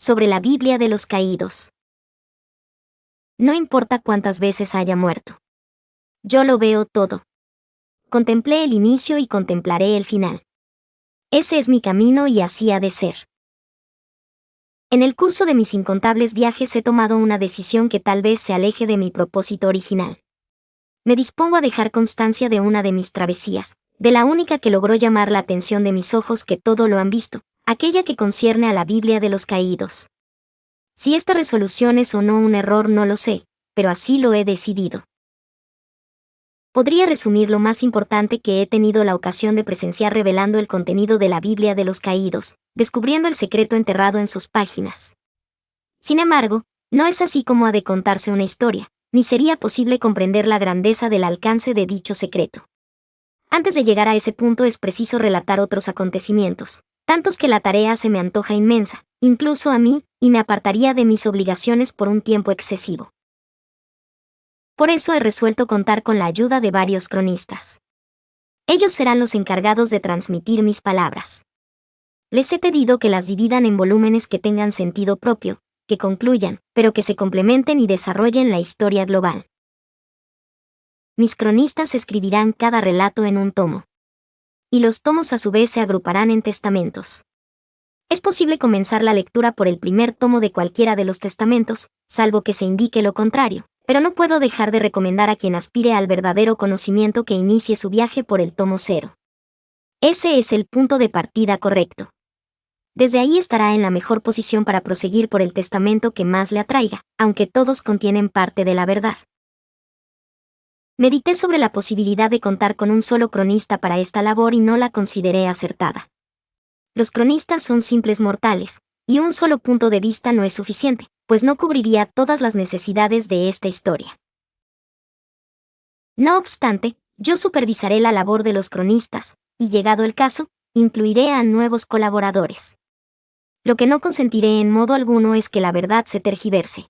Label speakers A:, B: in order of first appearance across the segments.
A: sobre la Biblia de los caídos. No importa cuántas veces haya muerto. Yo lo veo todo. Contemplé el inicio y contemplaré el final. Ese es mi camino y así ha de ser. En el curso de mis incontables viajes he tomado una decisión que tal vez se aleje de mi propósito original. Me dispongo a dejar constancia de una de mis travesías, de la única que logró llamar la atención de mis ojos que todo lo han visto, aquella que concierne a la Biblia de los caídos. Si esta resolución es o no un error no lo sé, pero así lo he decidido. Podría resumir lo más importante que he tenido la ocasión de presenciar revelando el contenido de la Biblia de los caídos, descubriendo el secreto enterrado en sus páginas. Sin embargo, no es así como ha de contarse una historia, ni sería posible comprender la grandeza del alcance de dicho secreto. Antes de llegar a ese punto es preciso relatar otros acontecimientos, tantos que la tarea se me antoja inmensa, incluso a mí, y me apartaría de mis obligaciones por un tiempo excesivo. Por eso he resuelto contar con la ayuda de varios cronistas. Ellos serán los encargados de transmitir mis palabras. Les he pedido que las dividan en volúmenes que tengan sentido propio, que concluyan, pero que se complementen y desarrollen la historia global. Mis cronistas escribirán cada relato en un tomo. Y los tomos a su vez se agruparán en testamentos. Es posible comenzar la lectura por el primer tomo de cualquiera de los testamentos, salvo que se indique lo contrario, pero no puedo dejar de recomendar a quien aspire al verdadero conocimiento que inicie su viaje por el tomo 0. Ese es el punto de partida correcto. Desde ahí estará en la mejor posición para proseguir por el testamento que más le atraiga, aunque todos contienen parte de la verdad. Medité sobre la posibilidad de contar con un solo cronista para esta labor y no la consideré acertada. Los cronistas son simples mortales, y un solo punto de vista no es suficiente, pues no cubriría todas las necesidades de esta historia. No obstante, yo supervisaré la labor de los cronistas, y llegado el caso, incluiré a nuevos colaboradores. Lo que no consentiré en modo alguno es que la verdad se tergiverse.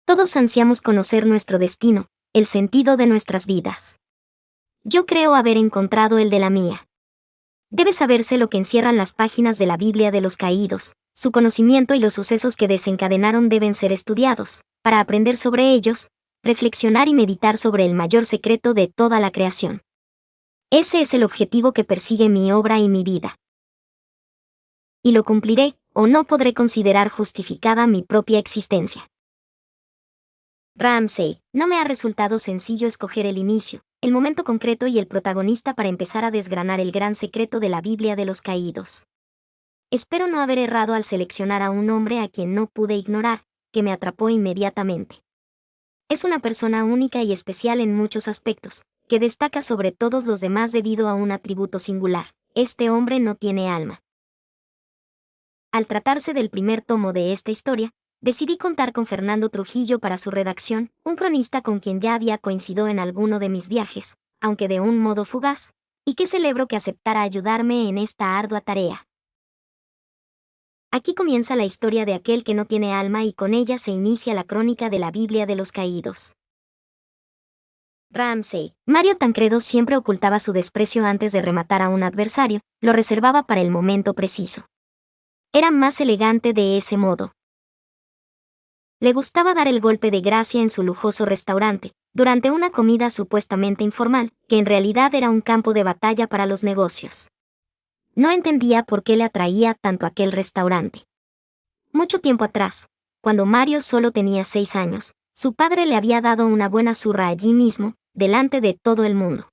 A: Todos ansiamos conocer nuestro destino, el sentido de nuestras vidas. Yo creo haber encontrado el de la mía. Debe saberse lo que encierran las páginas de la Biblia de los caídos. Su conocimiento y los sucesos que desencadenaron deben ser estudiados, para aprender sobre ellos, reflexionar y meditar sobre el mayor secreto de toda la creación. Ese es el objetivo que persigue mi obra y mi vida. Y lo cumpliré, o no podré considerar justificada mi propia existencia. Ramsay, no me ha resultado sencillo escoger el inicio, el momento concreto y el protagonista para empezar a desgranar el gran secreto de la Biblia de los caídos. Espero no haber errado al seleccionar a un hombre a quien no pude ignorar, que me atrapó inmediatamente. Es una persona única y especial en muchos aspectos, que destaca sobre todos los demás debido a un atributo singular: este hombre no tiene alma. Al tratarse del primer tomo de esta historia, decidí contar con Fernando Trujillo para su redacción, un cronista con quien ya había coincidido en alguno de mis viajes, aunque de un modo fugaz, y que celebro que aceptara ayudarme en esta ardua tarea. Aquí comienza la historia de aquel que no tiene alma y con ella se inicia la crónica de la Biblia de los caídos. Ramsay. Mario Tancredo siempre ocultaba su desprecio antes de rematar a un adversario, lo reservaba para el momento preciso. Era más elegante de ese modo. Le gustaba dar el golpe de gracia en su lujoso restaurante, durante una comida supuestamente informal, que en realidad era un campo de batalla para los negocios. No entendía por qué le atraía tanto aquel restaurante. Mucho tiempo atrás, cuando Mario solo tenía 6 años, su padre le había dado una buena zurra allí mismo, delante de todo el mundo.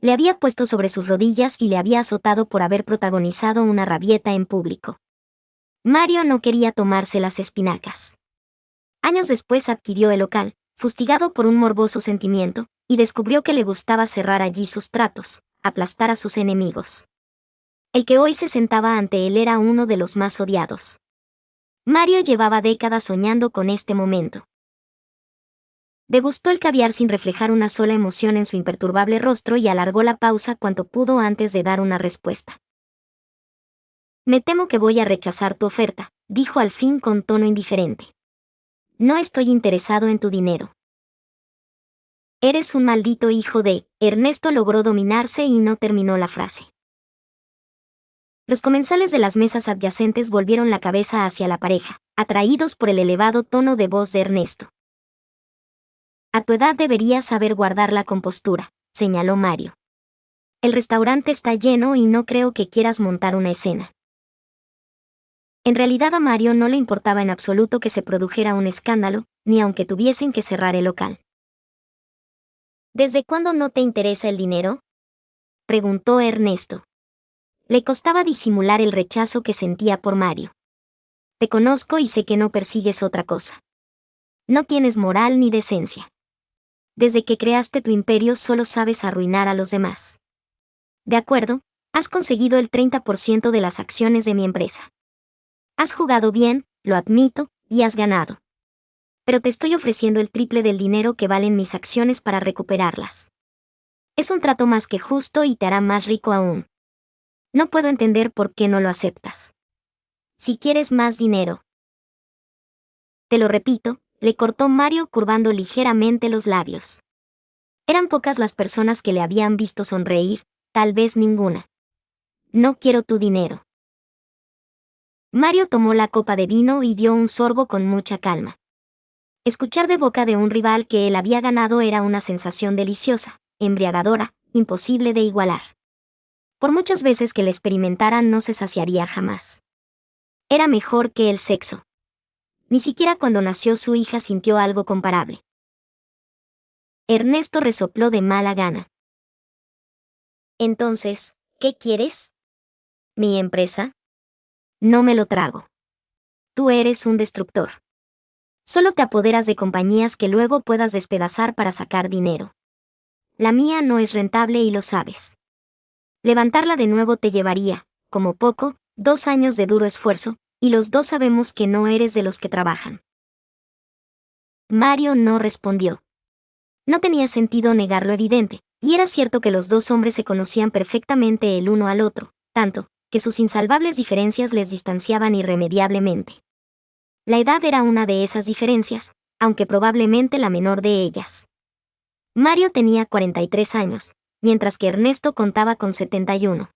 A: Le había puesto sobre sus rodillas y le había azotado por haber protagonizado una rabieta en público. Mario no quería tomarse las espinacas. Años después adquirió el local, fustigado por un morboso sentimiento, y descubrió que le gustaba cerrar allí sus tratos, aplastar a sus enemigos. El que hoy se sentaba ante él era uno de los más odiados. Mario llevaba décadas soñando con este momento. Degustó el caviar sin reflejar una sola emoción en su imperturbable rostro y alargó la pausa cuanto pudo antes de dar una respuesta. «Me temo que voy a rechazar tu oferta», dijo al fin con tono indiferente. «No estoy interesado en tu dinero». «Eres un maldito hijo de...». Ernesto logró dominarse y no terminó la frase. Los comensales de las mesas adyacentes volvieron la cabeza hacia la pareja, atraídos por el elevado tono de voz de Ernesto. A tu edad deberías saber guardar la compostura, señaló Mario. El restaurante está lleno y no creo que quieras montar una escena. En realidad a Mario no le importaba en absoluto que se produjera un escándalo, ni aunque tuviesen que cerrar el local. ¿Desde cuándo no te interesa el dinero?, preguntó Ernesto. Le costaba disimular el rechazo que sentía por Mario. Te conozco y sé que no persigues otra cosa. No tienes moral ni decencia. Desde que creaste tu imperio solo sabes arruinar a los demás. De acuerdo, has conseguido el 30% de las acciones de mi empresa. Has jugado bien, lo admito, y has ganado. Pero te estoy ofreciendo el triple del dinero que valen mis acciones para recuperarlas. Es un trato más que justo y te hará más rico aún. No puedo entender por qué no lo aceptas. Si quieres más dinero. Te lo repito, le cortó Mario curvando ligeramente los labios. Eran pocas las personas que le habían visto sonreír, tal vez ninguna. No quiero tu dinero. Mario tomó la copa de vino y dio un sorbo con mucha calma. Escuchar de boca de un rival que él había ganado era una sensación deliciosa, embriagadora, imposible de igualar. Por muchas veces que le experimentaran no se saciaría jamás. Era mejor que el sexo. Ni siquiera cuando nació su hija sintió algo comparable. Ernesto resopló de mala gana. Entonces, ¿qué quieres? ¿Mi empresa? No me lo trago. Tú eres un destructor. Solo te apoderas de compañías que luego puedas despedazar para sacar dinero. La mía no es rentable y lo sabes. Levantarla de nuevo te llevaría, como poco, 2 años de duro esfuerzo, y los dos sabemos que no eres de los que trabajan. Mario no respondió. No tenía sentido negar lo evidente, y era cierto que los dos hombres se conocían perfectamente el uno al otro, tanto, que sus insalvables diferencias les distanciaban irremediablemente. La edad era una de esas diferencias, aunque probablemente la menor de ellas. Mario tenía 43 años, mientras que Ernesto contaba con 71.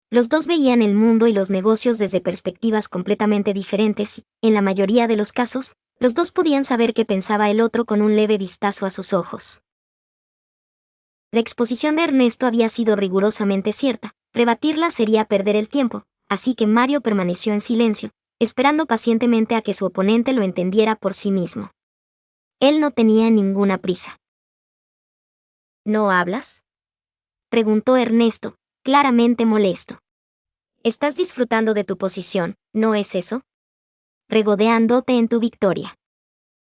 A: Los dos veían el mundo y los negocios desde perspectivas completamente diferentes y, en la mayoría de los casos, los dos podían saber qué pensaba el otro con un leve vistazo a sus ojos. La exposición de Ernesto había sido rigurosamente cierta, rebatirla sería perder el tiempo, así que Mario permaneció en silencio, esperando pacientemente a que su oponente lo entendiera por sí mismo. Él no tenía ninguna prisa. ¿No hablas?, preguntó Ernesto, claramente molesto. Estás disfrutando de tu posición, ¿no es eso? Regodeándote en tu victoria.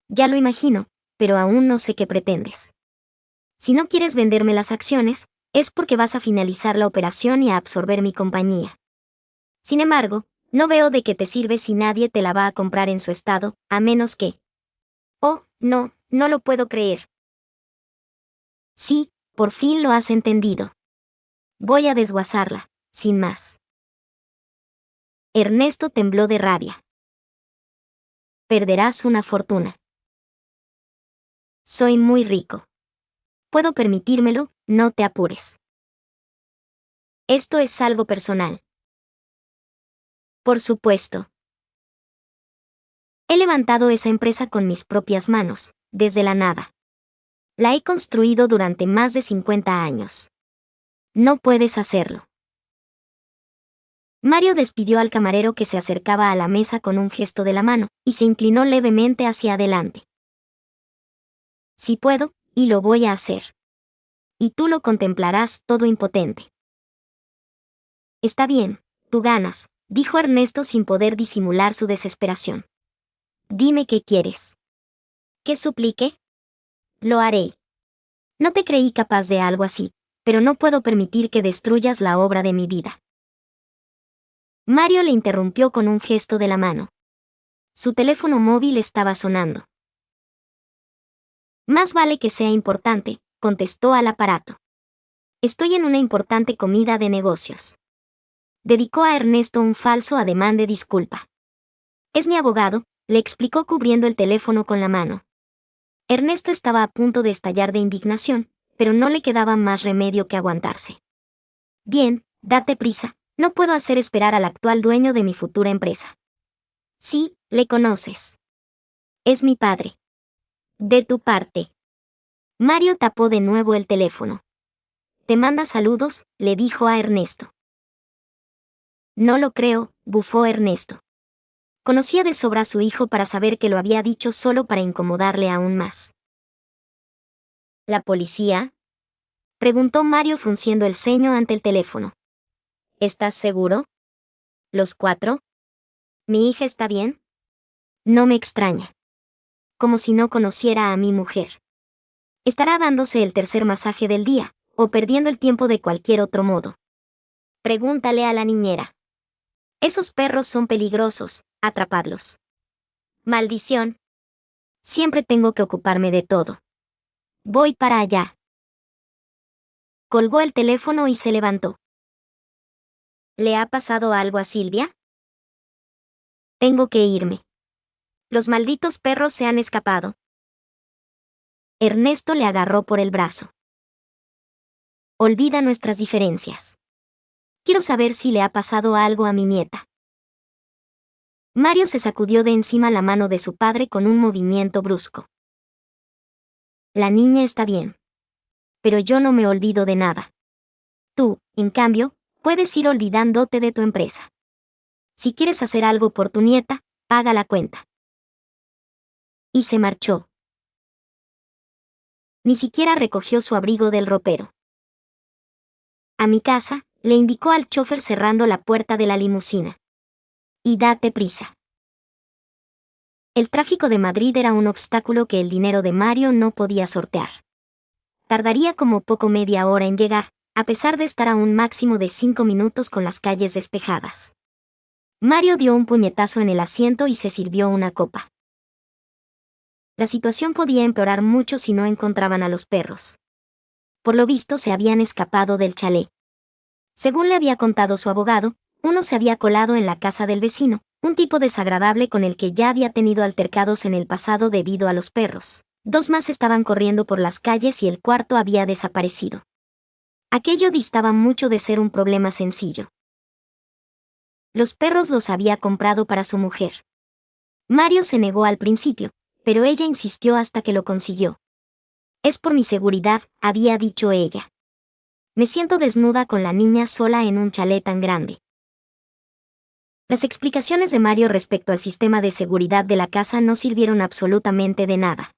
A: Ya lo imagino, pero aún no sé qué pretendes. Si no quieres venderme las acciones, es porque vas a finalizar la operación y a absorber mi compañía. Sin embargo, no veo de qué te sirve si nadie te la va a comprar en su estado, a menos que... Oh, no, no lo puedo creer. Sí, por fin lo has entendido. Voy a desguazarla, sin más. Ernesto tembló de rabia. Perderás una fortuna. Soy muy rico. Puedo permitírmelo, no te apures. Esto es algo personal. Por supuesto. He levantado esa empresa con mis propias manos, desde la nada. La he construido durante más de 50 años. No puedes hacerlo. Mario despidió al camarero que se acercaba a la mesa con un gesto de la mano, y se inclinó levemente hacia adelante. Sí puedo, y lo voy a hacer. Y tú lo contemplarás todo impotente. Está bien, tú ganas, dijo Ernesto sin poder disimular su desesperación. Dime qué quieres. ¿Qué suplique? Lo haré. No te creí capaz de algo así, pero no puedo permitir que destruyas la obra de mi vida. Mario le interrumpió con un gesto de la mano. Su teléfono móvil estaba sonando. Más vale que sea importante, contestó al aparato. Estoy en una importante comida de negocios. Dedicó a Ernesto un falso ademán de disculpa. Es mi abogado, le explicó cubriendo el teléfono con la mano. Ernesto estaba a punto de estallar de indignación, pero no le quedaba más remedio que aguantarse. Bien, date prisa, No puedo hacer esperar al actual dueño de mi futura empresa. Sí, le conoces. Es mi padre. De tu parte. Mario tapó de nuevo el teléfono. Te manda saludos, le dijo a Ernesto. No lo creo, bufó Ernesto. Conocía de sobra a su hijo para saber que lo había dicho solo para incomodarle aún más. ¿La policía? Preguntó Mario frunciendo el ceño ante el teléfono. ¿Estás seguro? ¿Los 4? ¿Mi hija está bien? No me extraña. Como si no conociera a mi mujer. Estará dándose el tercer masaje del día, o perdiendo el tiempo de cualquier otro modo. Pregúntale a la niñera. Esos perros son peligrosos, atrapadlos. Maldición. Siempre tengo que ocuparme de todo. Voy para allá. Colgó el teléfono y se levantó. ¿Le ha pasado algo a Silvia? Tengo que irme. Los malditos perros se han escapado. Ernesto le agarró por el brazo. Olvida nuestras diferencias. Quiero saber si le ha pasado algo a mi nieta. Mario se sacudió de encima la mano de su padre con un movimiento brusco. La niña está bien. Pero yo no me olvido de nada. Tú, en cambio, puedes ir olvidándote de tu empresa. Si quieres hacer algo por tu nieta, paga la cuenta. Y se marchó. Ni siquiera recogió su abrigo del ropero. A mi casa, le indicó al chofer cerrando la puerta de la limusina. Y date prisa. El tráfico de Madrid era un obstáculo que el dinero de Mario no podía sortear. Tardaría como poco media hora en llegar, a pesar de estar a un máximo de 5 minutos con las calles despejadas. Mario dio un puñetazo en el asiento y se sirvió una copa. La situación podía empeorar mucho si no encontraban a los perros. Por lo visto se habían escapado del chalet. Según le había contado su abogado, uno se había colado en la casa del vecino, un tipo desagradable con el que ya había tenido altercados en el pasado debido a los perros. 2 más estaban corriendo por las calles y el cuarto había desaparecido. Aquello distaba mucho de ser un problema sencillo. Los perros los había comprado para su mujer. Mario se negó al principio, pero ella insistió hasta que lo consiguió. Es por mi seguridad, había dicho ella. Me siento desnuda con la niña sola en un chalet tan grande. Las explicaciones de Mario respecto al sistema de seguridad de la casa no sirvieron absolutamente de nada.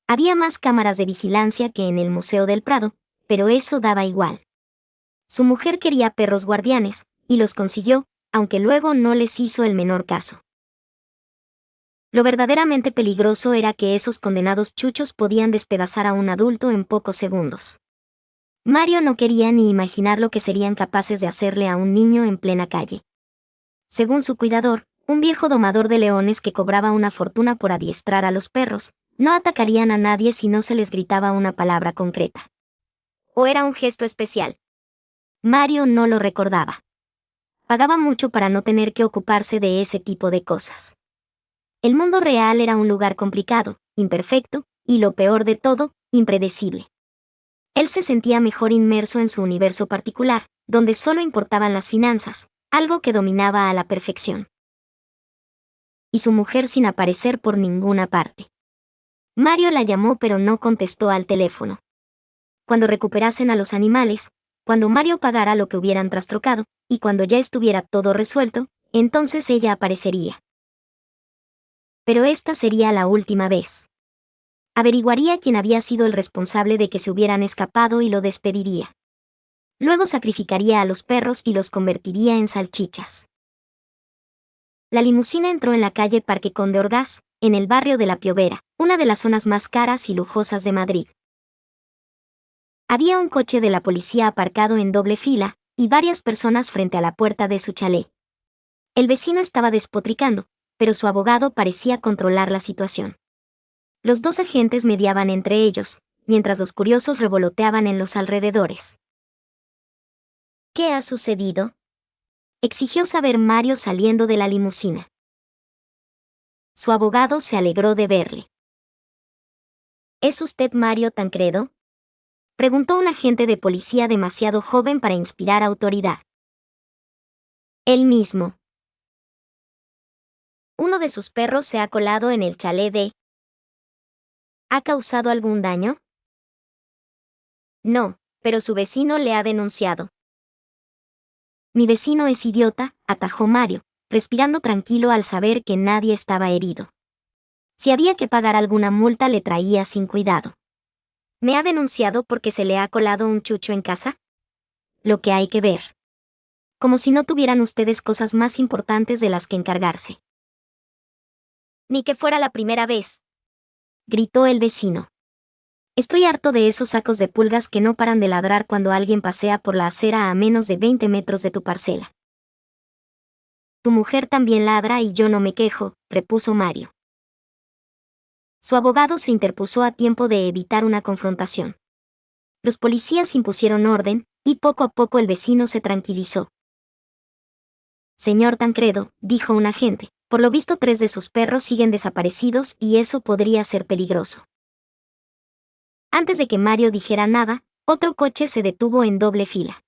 A: Había más cámaras de vigilancia que en el Museo del Prado, pero eso daba igual. Su mujer quería perros guardianes, y los consiguió, aunque luego no les hizo el menor caso. Lo verdaderamente peligroso era que esos condenados chuchos podían despedazar a un adulto en pocos segundos. Mario no quería ni imaginar lo que serían capaces de hacerle a un niño en plena calle. Según su cuidador, un viejo domador de leones que cobraba una fortuna por adiestrar a los perros, no atacarían a nadie si no se les gritaba una palabra concreta. ¿O era un gesto especial? Mario no lo recordaba. Pagaba mucho para no tener que ocuparse de ese tipo de cosas. El mundo real era un lugar complicado, imperfecto, y lo peor de todo, impredecible. Él se sentía mejor inmerso en su universo particular, donde solo importaban las finanzas, algo que dominaba a la perfección. Y su mujer sin aparecer por ninguna parte. Mario la llamó pero no contestó al teléfono. Cuando recuperasen a los animales, cuando Mario pagara lo que hubieran trastrocado, y cuando ya estuviera todo resuelto, entonces ella aparecería. Pero esta sería la última vez. Averiguaría quién había sido el responsable de que se hubieran escapado y lo despediría. Luego sacrificaría a los perros y los convertiría en salchichas. La limusina entró en la calle Parque Conde Orgaz, en el barrio de La Piovera, una de las zonas más caras y lujosas de Madrid. Había un coche de la policía aparcado en doble fila, y varias personas frente a la puerta de su chalet. El vecino estaba despotricando, pero su abogado parecía controlar la situación. Los 2 agentes mediaban entre ellos, mientras los curiosos revoloteaban en los alrededores. ¿Qué ha sucedido?, exigió saber Mario saliendo de la limusina. Su abogado se alegró de verle. ¿Es usted Mario Tancredo?, preguntó un agente de policía demasiado joven para inspirar autoridad. Él mismo. Uno de sus perros se ha colado en el chalet de... ¿Ha causado algún daño? No, pero su vecino le ha denunciado. Mi vecino es idiota, atajó Mario, respirando tranquilo al saber que nadie estaba herido. Si había que pagar alguna multa le traía sin cuidado. ¿Me ha denunciado porque se le ha colado un chucho en casa? Lo que hay que ver. Como si no tuvieran ustedes cosas más importantes de las que encargarse. Ni que fuera la primera vez, gritó el vecino. Estoy harto de esos sacos de pulgas que no paran de ladrar cuando alguien pasea por la acera a menos de 20 metros de tu parcela. Tu mujer también ladra y yo no me quejo, repuso Mario. Su abogado se interpuso a tiempo de evitar una confrontación. Los policías impusieron orden, y poco a poco el vecino se tranquilizó. Señor Tancredo, dijo un agente, por lo visto 3 de sus perros siguen desaparecidos y eso podría ser peligroso. Antes de que Mario dijera nada, otro coche se detuvo en doble fila.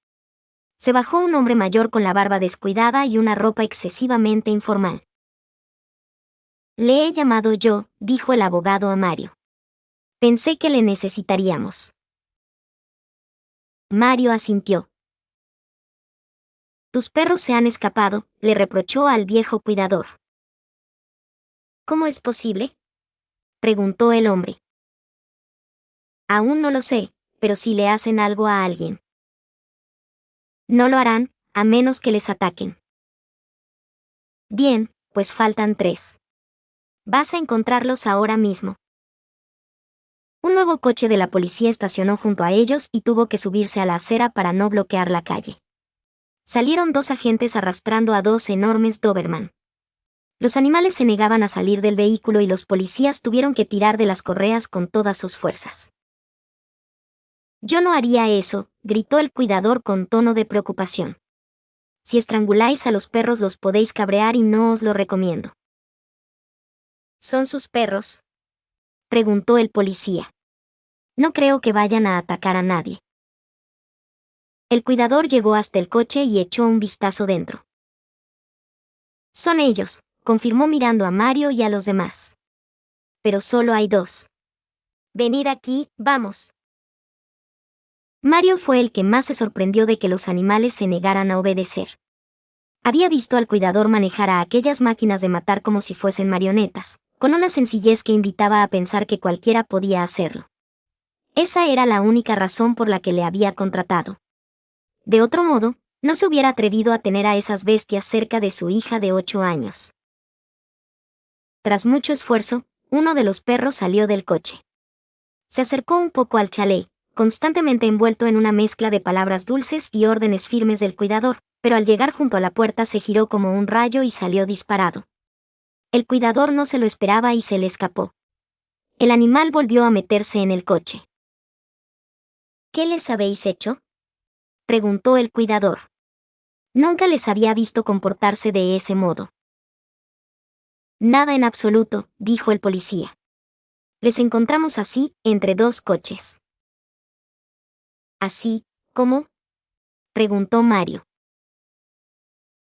A: Se bajó un hombre mayor con la barba descuidada y una ropa excesivamente informal. Le he llamado yo, dijo el abogado a Mario. Pensé que le necesitaríamos. Mario asintió. Tus perros se han escapado, le reprochó al viejo cuidador. ¿Cómo es posible? Preguntó el hombre. Aún no lo sé, pero si le hacen algo a alguien. No lo harán, a menos que les ataquen. Bien, pues faltan 3. Vas a encontrarlos ahora mismo. Un nuevo coche de la policía estacionó junto a ellos y tuvo que subirse a la acera para no bloquear la calle. Salieron 2 agentes arrastrando a 2 enormes Doberman. Los animales se negaban a salir del vehículo y los policías tuvieron que tirar de las correas con todas sus fuerzas. Yo no haría eso, gritó el cuidador con tono de preocupación. Si estranguláis a los perros los podéis cabrear y no os lo recomiendo. ¿Son sus perros?, preguntó el policía. No creo que vayan a atacar a nadie. El cuidador llegó hasta el coche y echó un vistazo dentro. Son ellos, confirmó mirando a Mario y a los demás. Pero solo hay 2. Venid aquí, vamos. Mario fue el que más se sorprendió de que los animales se negaran a obedecer. Había visto al cuidador manejar a aquellas máquinas de matar como si fuesen marionetas, con una sencillez que invitaba a pensar que cualquiera podía hacerlo. Esa era la única razón por la que le había contratado. De otro modo, no se hubiera atrevido a tener a esas bestias cerca de su hija de 8 años. Tras mucho esfuerzo, uno de los perros salió del coche. Se acercó un poco al chalet, constantemente envuelto en una mezcla de palabras dulces y órdenes firmes del cuidador, pero al llegar junto a la puerta se giró como un rayo y salió disparado. El cuidador no se lo esperaba y se le escapó. El animal volvió a meterse en el coche. ¿Qué les habéis hecho?, preguntó el cuidador. Nunca les había visto comportarse de ese modo. Nada en absoluto, dijo el policía. Les encontramos así, entre 2 coches. ¿Así, cómo?, preguntó Mario.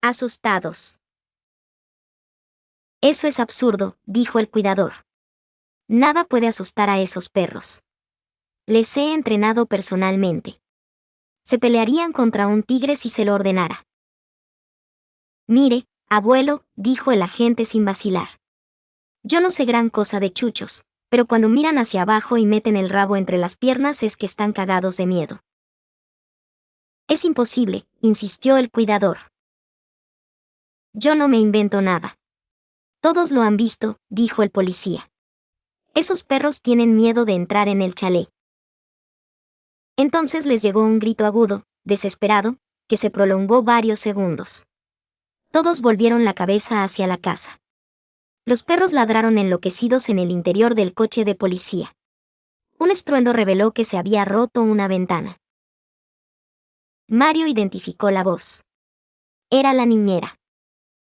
A: Asustados. Eso es absurdo, dijo el cuidador. Nada puede asustar a esos perros. Les he entrenado personalmente. Se pelearían contra un tigre si se lo ordenara. Mire, abuelo, dijo el agente sin vacilar. Yo no sé gran cosa de chuchos, pero cuando miran hacia abajo y meten el rabo entre las piernas es que están cagados de miedo. Es imposible, insistió el cuidador. Yo no me invento nada. Todos lo han visto, dijo el policía. Esos perros tienen miedo de entrar en el chalet. Entonces les llegó un grito agudo, desesperado, que se prolongó varios segundos. Todos volvieron la cabeza hacia la casa. Los perros ladraron enloquecidos en el interior del coche de policía. Un estruendo reveló que se había roto una ventana. Mario identificó la voz. Era la niñera.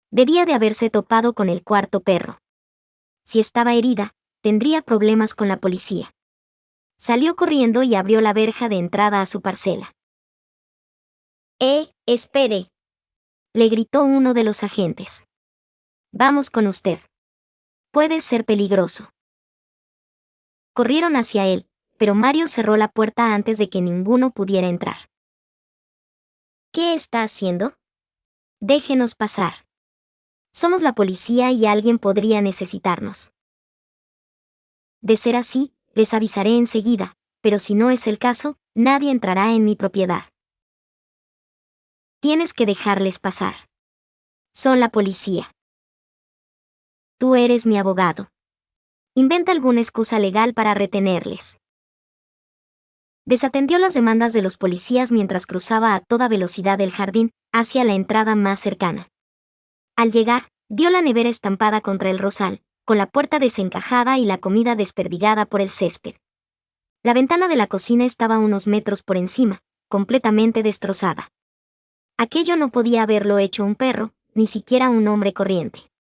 A: Debía de haberse topado con el 4.º perro. Si estaba herida, tendría problemas con la policía. Salió corriendo y abrió la verja de entrada a su parcela. Espere, Le gritó uno de los agentes. Vamos con usted. Puede ser peligroso. Corrieron hacia él, pero Mario cerró la puerta antes de que ninguno pudiera entrar. ¿Qué está haciendo? Déjenos pasar. Somos la policía y alguien podría necesitarnos. De ser así, les avisaré enseguida, pero si no es el caso, nadie entrará en mi propiedad. Tienes que dejarles pasar. Son la policía. Tú eres mi abogado. Inventa alguna excusa legal para retenerles. Desatendió las demandas de los policías mientras cruzaba a toda velocidad el jardín, hacia la entrada más cercana. Al llegar, vio la nevera estampada contra el rosal, con la puerta desencajada y la comida desperdigada por el césped. La ventana de la cocina estaba a unos metros por encima, completamente destrozada. Aquello no podía haberlo hecho un perro, ni siquiera un hombre corriente.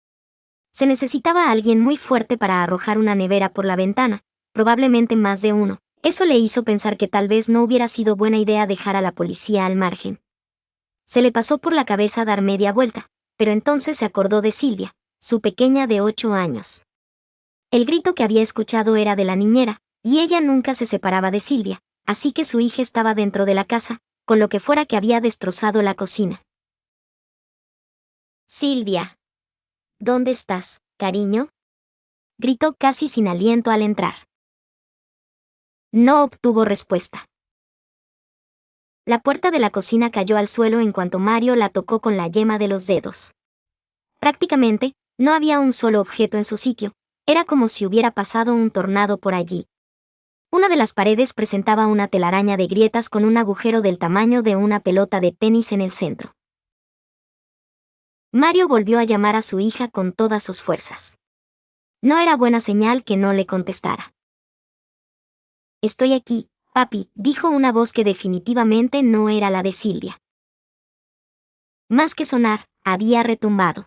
A: Se necesitaba a alguien muy fuerte para arrojar una nevera por la ventana, probablemente más de uno. Eso le hizo pensar que tal vez no hubiera sido buena idea dejar a la policía al margen. Se le pasó por la cabeza dar media vuelta, pero entonces se acordó de Silvia, su pequeña de 8 años. El grito que había escuchado era de la niñera, y ella nunca se separaba de Silvia, así que su hija estaba dentro de la casa, con lo que fuera que había destrozado la cocina. Silvia. ¿Dónde estás, cariño? Gritó casi sin aliento al entrar. No obtuvo respuesta. La puerta de la cocina cayó al suelo en cuanto Mario la tocó con la yema de los dedos. Prácticamente, no había un solo objeto en su sitio, era como si hubiera pasado un tornado por allí. Una de las paredes presentaba una telaraña de grietas con un agujero del tamaño de una pelota de tenis en el centro. Mario volvió a llamar a su hija con todas sus fuerzas. No era buena señal que no le contestara. Estoy aquí, papi, dijo una voz que definitivamente no era la de Silvia. Más que sonar, había retumbado.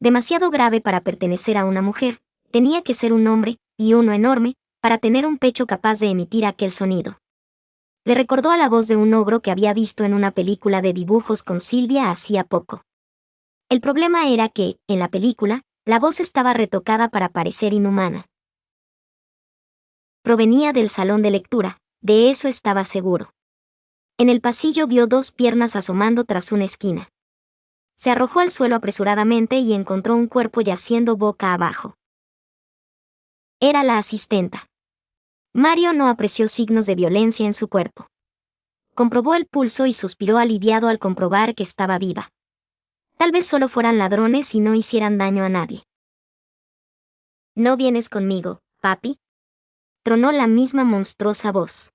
A: Demasiado grave para pertenecer a una mujer, tenía que ser un hombre, y uno enorme, para tener un pecho capaz de emitir aquel sonido. Le recordó a la voz de un ogro que había visto en una película de dibujos con Silvia hacía poco. El problema era que, en la película, la voz estaba retocada para parecer inhumana. Provenía del salón de lectura, de eso estaba seguro. En el pasillo vio 2 piernas asomando tras una esquina. Se arrojó al suelo apresuradamente y encontró un cuerpo yaciendo boca abajo. Era la asistenta. Mario no apreció signos de violencia en su cuerpo. Comprobó el pulso y suspiró aliviado al comprobar que estaba viva. Tal vez solo fueran ladrones y no hicieran daño a nadie. ¿No vienes conmigo, papi? Tronó la misma monstruosa voz.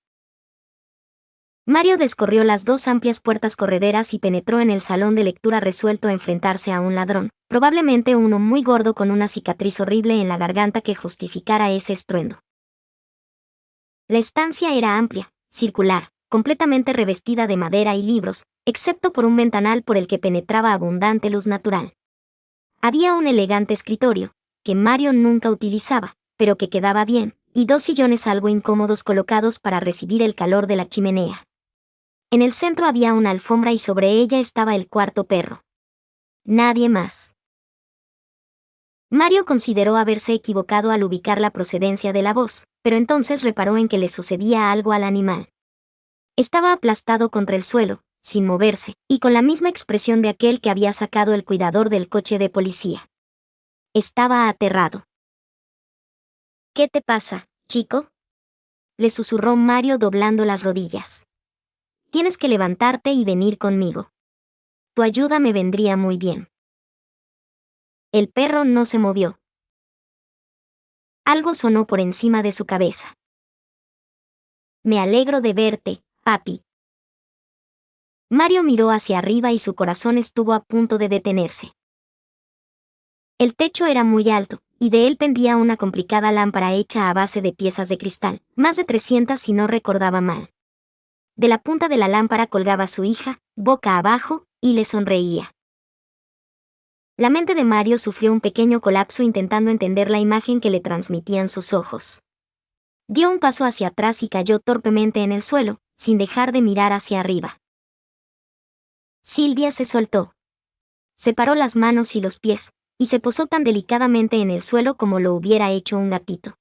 A: Mario descorrió las 2 amplias puertas correderas y penetró en el salón de lectura resuelto a enfrentarse a un ladrón, probablemente uno muy gordo con una cicatriz horrible en la garganta que justificara ese estruendo. La estancia era amplia, circular, completamente revestida de madera y libros, excepto por un ventanal por el que penetraba abundante luz natural. Había un elegante escritorio, que Mario nunca utilizaba, pero que quedaba bien, y 2 sillones algo incómodos colocados para recibir el calor de la chimenea. En el centro había una alfombra y sobre ella estaba el cuarto perro. Nadie más. Mario consideró haberse equivocado al ubicar la procedencia de la voz, pero entonces reparó en que le sucedía algo al animal. Estaba aplastado contra el suelo, sin moverse, y con la misma expresión de aquel que había sacado el cuidador del coche de policía. Estaba aterrado. ¿Qué te pasa, chico? Le susurró Mario doblando las rodillas. Tienes que levantarte y venir conmigo. Tu ayuda me vendría muy bien. El perro no se movió. Algo sonó por encima de su cabeza. Me alegro de verte, papi. Mario miró hacia arriba y su corazón estuvo a punto de detenerse. El techo era muy alto, y de él pendía una complicada lámpara hecha a base de piezas de cristal, más de 300 si no recordaba mal. De la punta de la lámpara colgaba su hija, boca abajo, y le sonreía. La mente de Mario sufrió un pequeño colapso intentando entender la imagen que le transmitían sus ojos. Dio un paso hacia atrás y cayó torpemente en el suelo, sin dejar de mirar hacia arriba. Silvia se soltó. Separó las manos y los pies, y se posó tan delicadamente en el suelo como lo hubiera hecho un gatito.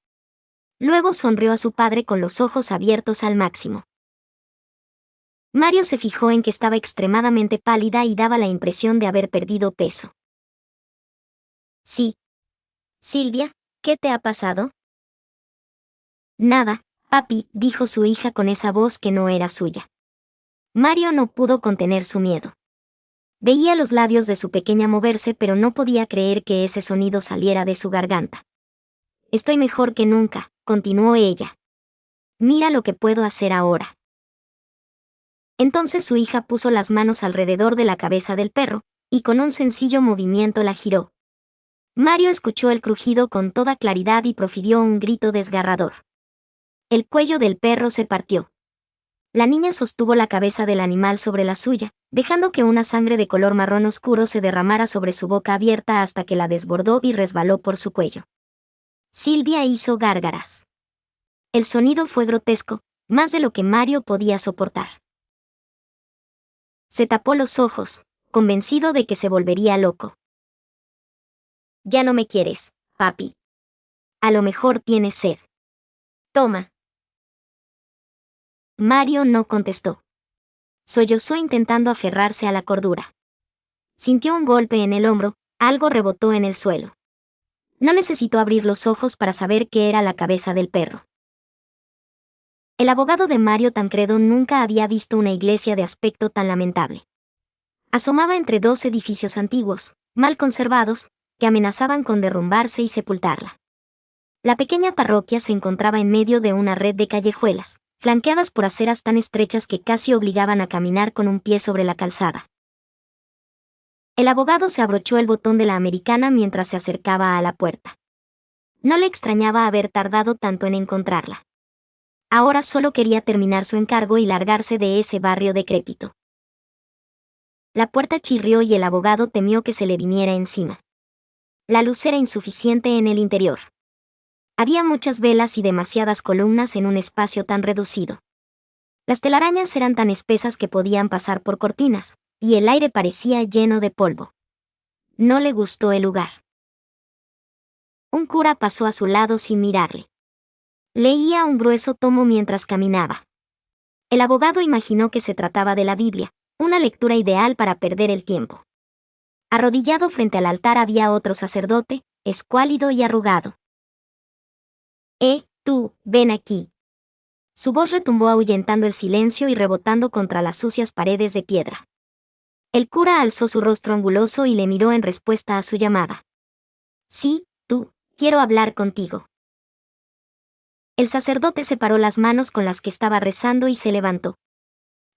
A: Luego sonrió a su padre con los ojos abiertos al máximo. Mario se fijó en que estaba extremadamente pálida y daba la impresión de haber perdido peso. Sí. Silvia, ¿qué te ha pasado? Nada, papi, dijo su hija con esa voz que no era suya. Mario no pudo contener su miedo. Veía los labios de su pequeña moverse, pero no podía creer que ese sonido saliera de su garganta. Estoy mejor que nunca, continuó ella. Mira lo que puedo hacer ahora. Entonces su hija puso las manos alrededor de la cabeza del perro, y con un sencillo movimiento la giró. Mario escuchó el crujido con toda claridad y profirió un grito desgarrador. El cuello del perro se partió. La niña sostuvo la cabeza del animal sobre la suya, dejando que una sangre de color marrón oscuro se derramara sobre su boca abierta hasta que la desbordó y resbaló por su cuello. Silvia hizo gárgaras. El sonido fue grotesco, más de lo que Mario podía soportar. Se tapó los ojos, convencido de que se volvería loco. Ya no me quieres, papi. A lo mejor tienes sed. Toma. Mario no contestó. Sollozó intentando aferrarse a la cordura. Sintió un golpe en el hombro, algo rebotó en el suelo. No necesitó abrir los ojos para saber que era la cabeza del perro. El abogado de Mario Tancredo nunca había visto una iglesia de aspecto tan lamentable. Asomaba entre dos edificios antiguos, mal conservados, que amenazaban con derrumbarse y sepultarla. La pequeña parroquia se encontraba en medio de una red de callejuelas, flanqueadas por aceras tan estrechas que casi obligaban a caminar con un pie sobre la calzada. El abogado se abrochó el botón de la americana mientras se acercaba a la puerta. No le extrañaba haber tardado tanto en encontrarla. Ahora solo quería terminar su encargo y largarse de ese barrio decrépito. La puerta chirrió y el abogado temió que se le viniera encima. La luz era insuficiente en el interior. Había muchas velas y demasiadas columnas en un espacio tan reducido. Las telarañas eran tan espesas que podían pasar por cortinas, y el aire parecía lleno de polvo. No le gustó el lugar. Un cura pasó a su lado sin mirarle. Leía un grueso tomo mientras caminaba. El abogado imaginó que se trataba de la Biblia, una lectura ideal para perder el tiempo. Arrodillado frente al altar había otro sacerdote, escuálido y arrugado. Tú, ven aquí. Su voz retumbó ahuyentando el silencio y rebotando contra las sucias paredes de piedra. El cura alzó su rostro anguloso y le miró en respuesta a su llamada. Sí, tú, quiero hablar contigo. El sacerdote separó las manos con las que estaba rezando y se levantó.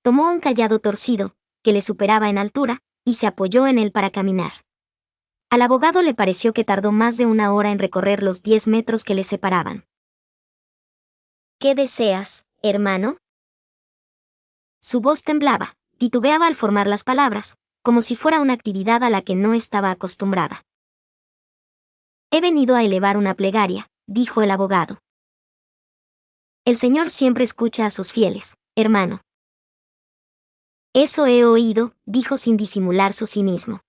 A: Tomó un cayado torcido, que le superaba en altura, y se apoyó en él para caminar. Al abogado le pareció que tardó más de una hora en recorrer los 10 metros que le separaban. ¿Qué deseas, hermano? Su voz temblaba, titubeaba al formar las palabras, como si fuera una actividad a la que no estaba acostumbrada. He venido a elevar una plegaria, dijo el abogado. El Señor siempre escucha a sus fieles, hermano. Eso he oído, dijo sin disimular su cinismo.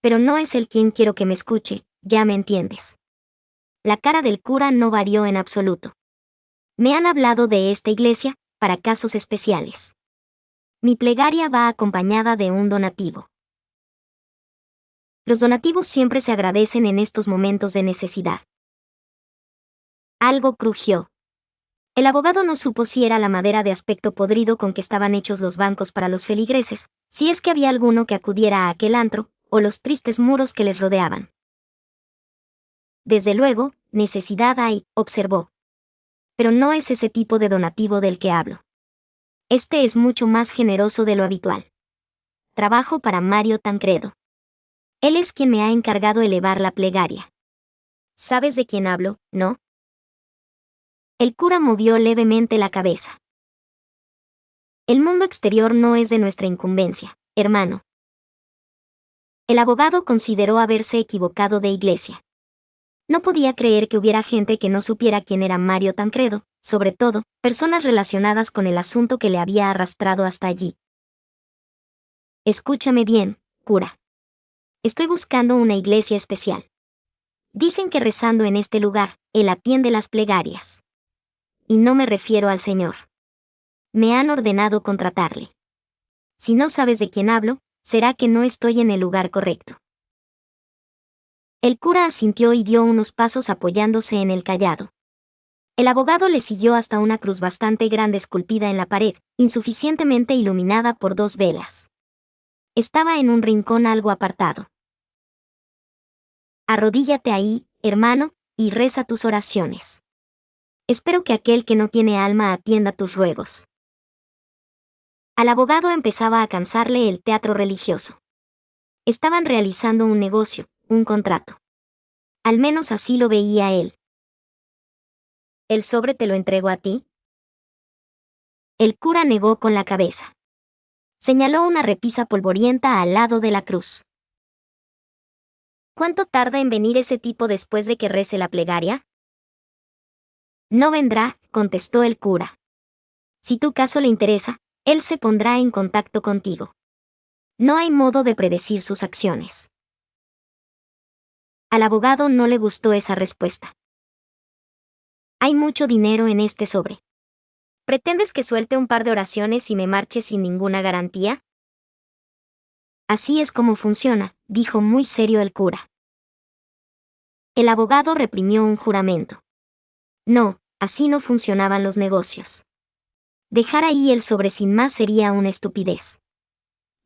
A: Pero no es Él quien quiero que me escuche, ya me entiendes. La cara del cura no varió en absoluto. Me han hablado de esta iglesia, para casos especiales. Mi plegaria va acompañada de un donativo. Los donativos siempre se agradecen en estos momentos de necesidad. Algo crujió. El abogado no supo si era la madera de aspecto podrido con que estaban hechos los bancos para los feligreses, si es que había alguno que acudiera a aquel antro, o los tristes muros que les rodeaban. Desde luego, necesidad hay, observó. Pero no es ese tipo de donativo del que hablo. Este es mucho más generoso de lo habitual. Trabajo para Mario Tancredo. Él es quien me ha encargado elevar la plegaria. ¿Sabes de quién hablo, no? El cura movió levemente la cabeza. El mundo exterior no es de nuestra incumbencia, hermano. El abogado consideró haberse equivocado de iglesia. No podía creer que hubiera gente que no supiera quién era Mario Tancredo, sobre todo, personas relacionadas con el asunto que le había arrastrado hasta allí. Escúchame bien, cura. Estoy buscando una iglesia especial. Dicen que rezando en este lugar, Él atiende las plegarias. Y no me refiero al Señor. Me han ordenado contratarle. Si no sabes de quién hablo, será que no estoy en el lugar correcto. El cura asintió y dio unos pasos apoyándose en el cayado. El abogado le siguió hasta una cruz bastante grande esculpida en la pared, insuficientemente iluminada por 2 velas. Estaba en un rincón algo apartado. Arrodíllate ahí, hermano, y reza tus oraciones. Espero que aquel que no tiene alma atienda tus ruegos. Al abogado empezaba a cansarle el teatro religioso. Estaban realizando un negocio, un contrato. Al menos así lo veía él. ¿El sobre te lo entrego a ti? El cura negó con la cabeza. Señaló una repisa polvorienta al lado de la cruz. ¿Cuánto tarda en venir ese tipo después de que rece la plegaria? No vendrá, contestó el cura. Si tu caso le interesa, él se pondrá en contacto contigo. No hay modo de predecir sus acciones. Al abogado no le gustó esa respuesta. Hay mucho dinero en este sobre. ¿Pretendes que suelte un par de oraciones y me marche sin ninguna garantía? Así es como funciona, dijo muy serio el cura. El abogado reprimió un juramento. No, así no funcionaban los negocios. Dejar ahí el sobre sin más sería una estupidez.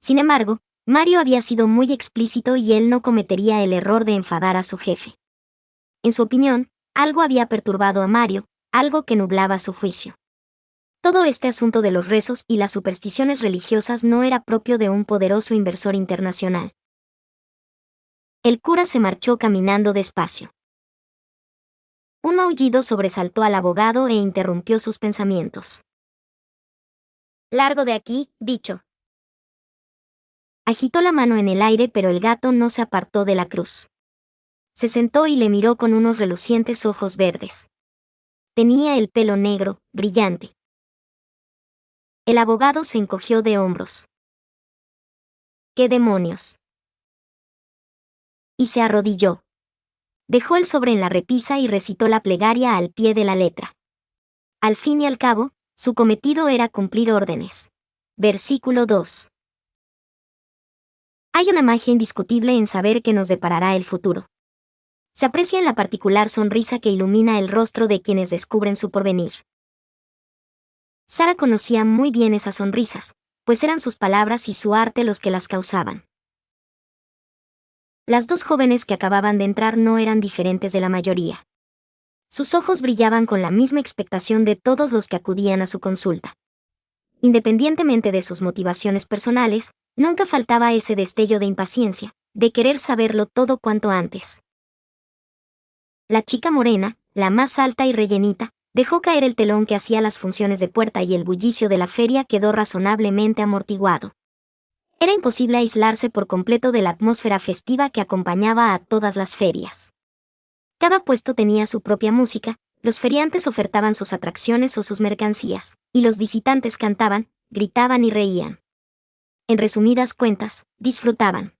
A: Sin embargo, Mario había sido muy explícito y él no cometería el error de enfadar a su jefe. En su opinión, algo había perturbado a Mario, algo que nublaba su juicio. Todo este asunto de los rezos y las supersticiones religiosas no era propio de un poderoso inversor internacional. El cura se marchó caminando despacio. Un maullido sobresaltó al abogado e interrumpió sus pensamientos. «Largo de aquí, bicho». Agitó la mano en el aire, pero el gato no se apartó de la cruz. Se sentó y le miró con unos relucientes ojos verdes. Tenía el pelo negro, brillante. El abogado se encogió de hombros. «¿Qué demonios?». Y se arrodilló. Dejó el sobre en la repisa y recitó la plegaria al pie de la letra. Al fin y al cabo, su cometido era cumplir órdenes. Versículo 2. Hay una magia indiscutible en saber qué nos deparará el futuro. Se aprecia en la particular sonrisa que ilumina el rostro de quienes descubren su porvenir. Sara conocía muy bien esas sonrisas, pues eran sus palabras y su arte los que las causaban. Las 2 jóvenes que acababan de entrar no eran diferentes de la mayoría. Sus ojos brillaban con la misma expectación de todos los que acudían a su consulta. Independientemente de sus motivaciones personales, nunca faltaba ese destello de impaciencia, de querer saberlo todo cuanto antes. La chica morena, la más alta y rellenita, dejó caer el telón que hacía las funciones de puerta y el bullicio de la feria quedó razonablemente amortiguado. Era imposible aislarse por completo de la atmósfera festiva que acompañaba a todas las ferias. Cada puesto tenía su propia música, los feriantes ofertaban sus atracciones o sus mercancías, y los visitantes cantaban, gritaban y reían. En resumidas cuentas, disfrutaban.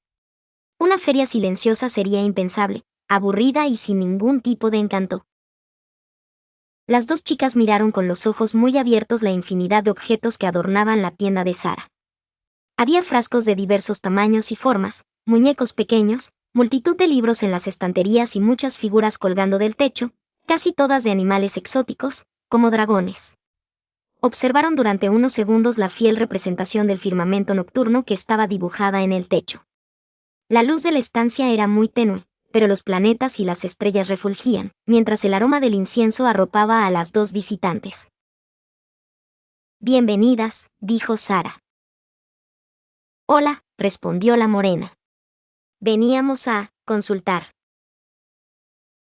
A: Una feria silenciosa sería impensable, aburrida y sin ningún tipo de encanto. Las 2 chicas miraron con los ojos muy abiertos la infinidad de objetos que adornaban la tienda de Sara. Había frascos de diversos tamaños y formas, muñecos pequeños, multitud de libros en las estanterías y muchas figuras colgando del techo, casi todas de animales exóticos, como dragones. Observaron durante unos segundos la fiel representación del firmamento nocturno que estaba dibujada en el techo. La luz de la estancia era muy tenue, pero los planetas y las estrellas refulgían, mientras el aroma del incienso arropaba a las 2 visitantes. «Bienvenidas», dijo Sara. «Hola», respondió la morena. «Veníamos a consultar».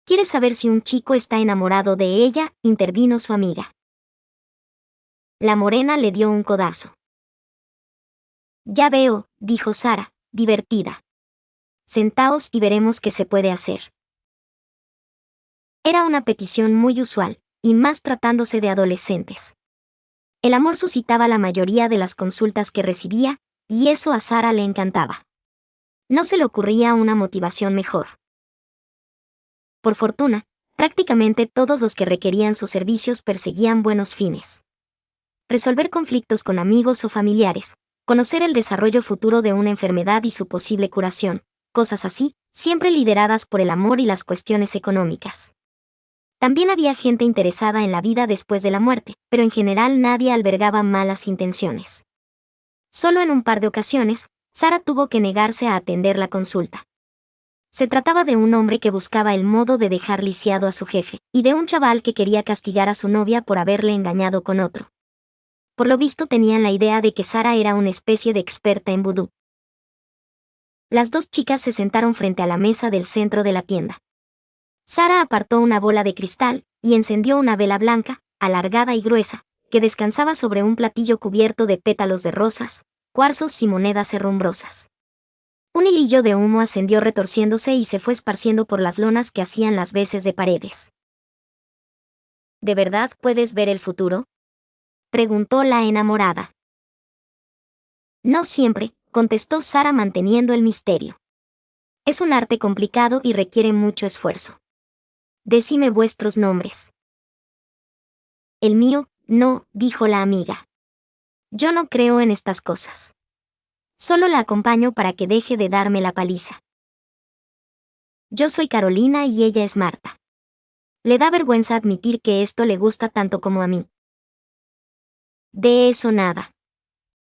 A: «¿Quieres saber si un chico está enamorado de ella?», intervino su amiga. La morena le dio un codazo. «Ya veo», dijo Sara, divertida. «Sentaos y veremos qué se puede hacer». Era una petición muy usual, y más tratándose de adolescentes. El amor suscitaba la mayoría de las consultas que recibía, y eso a Sara le encantaba. No se le ocurría una motivación mejor. Por fortuna, prácticamente todos los que requerían sus servicios perseguían buenos fines. Resolver conflictos con amigos o familiares, conocer el desarrollo futuro de una enfermedad y su posible curación, cosas así, siempre lideradas por el amor y las cuestiones económicas. También había gente interesada en la vida después de la muerte, pero en general nadie albergaba malas intenciones. Solo en un par de ocasiones, Sara tuvo que negarse a atender la consulta. Se trataba de un hombre que buscaba el modo de dejar lisiado a su jefe, y de un chaval que quería castigar a su novia por haberle engañado con otro. Por lo visto tenían la idea de que Sara era una especie de experta en vudú. Las dos chicas se sentaron frente a la mesa del centro de la tienda. Sara apartó una bola de cristal y encendió una vela blanca, alargada y gruesa, que descansaba sobre un platillo cubierto de pétalos de rosas, cuarzos y monedas herrumbrosas. Un hilillo de humo ascendió retorciéndose y se fue esparciendo por las lonas que hacían las veces de paredes. ¿De verdad puedes ver el futuro?, preguntó la enamorada. No siempre, contestó Sara manteniendo el misterio. Es un arte complicado y requiere mucho esfuerzo. Decime vuestros nombres. El mío, no, dijo la amiga. Yo no creo en estas cosas. Solo la acompaño para que deje de darme la paliza. Yo soy Carolina y ella es Marta. Le da vergüenza admitir que esto le gusta tanto como a mí. De eso nada.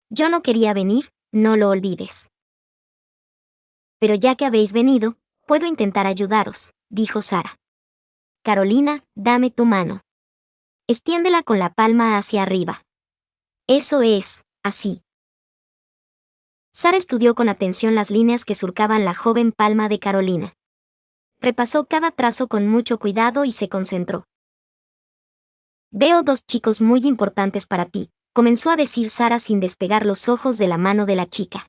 A: Yo no quería venir, no lo olvides. Pero ya que habéis venido, puedo intentar ayudaros, dijo Sara. Carolina, dame tu mano. Extiéndela con la palma hacia arriba. Eso es, así. Sara estudió con atención las líneas que surcaban la joven palma de Carolina. Repasó cada trazo con mucho cuidado y se concentró. Veo dos chicos muy importantes para ti, comenzó a decir Sara sin despegar los ojos de la mano de la chica.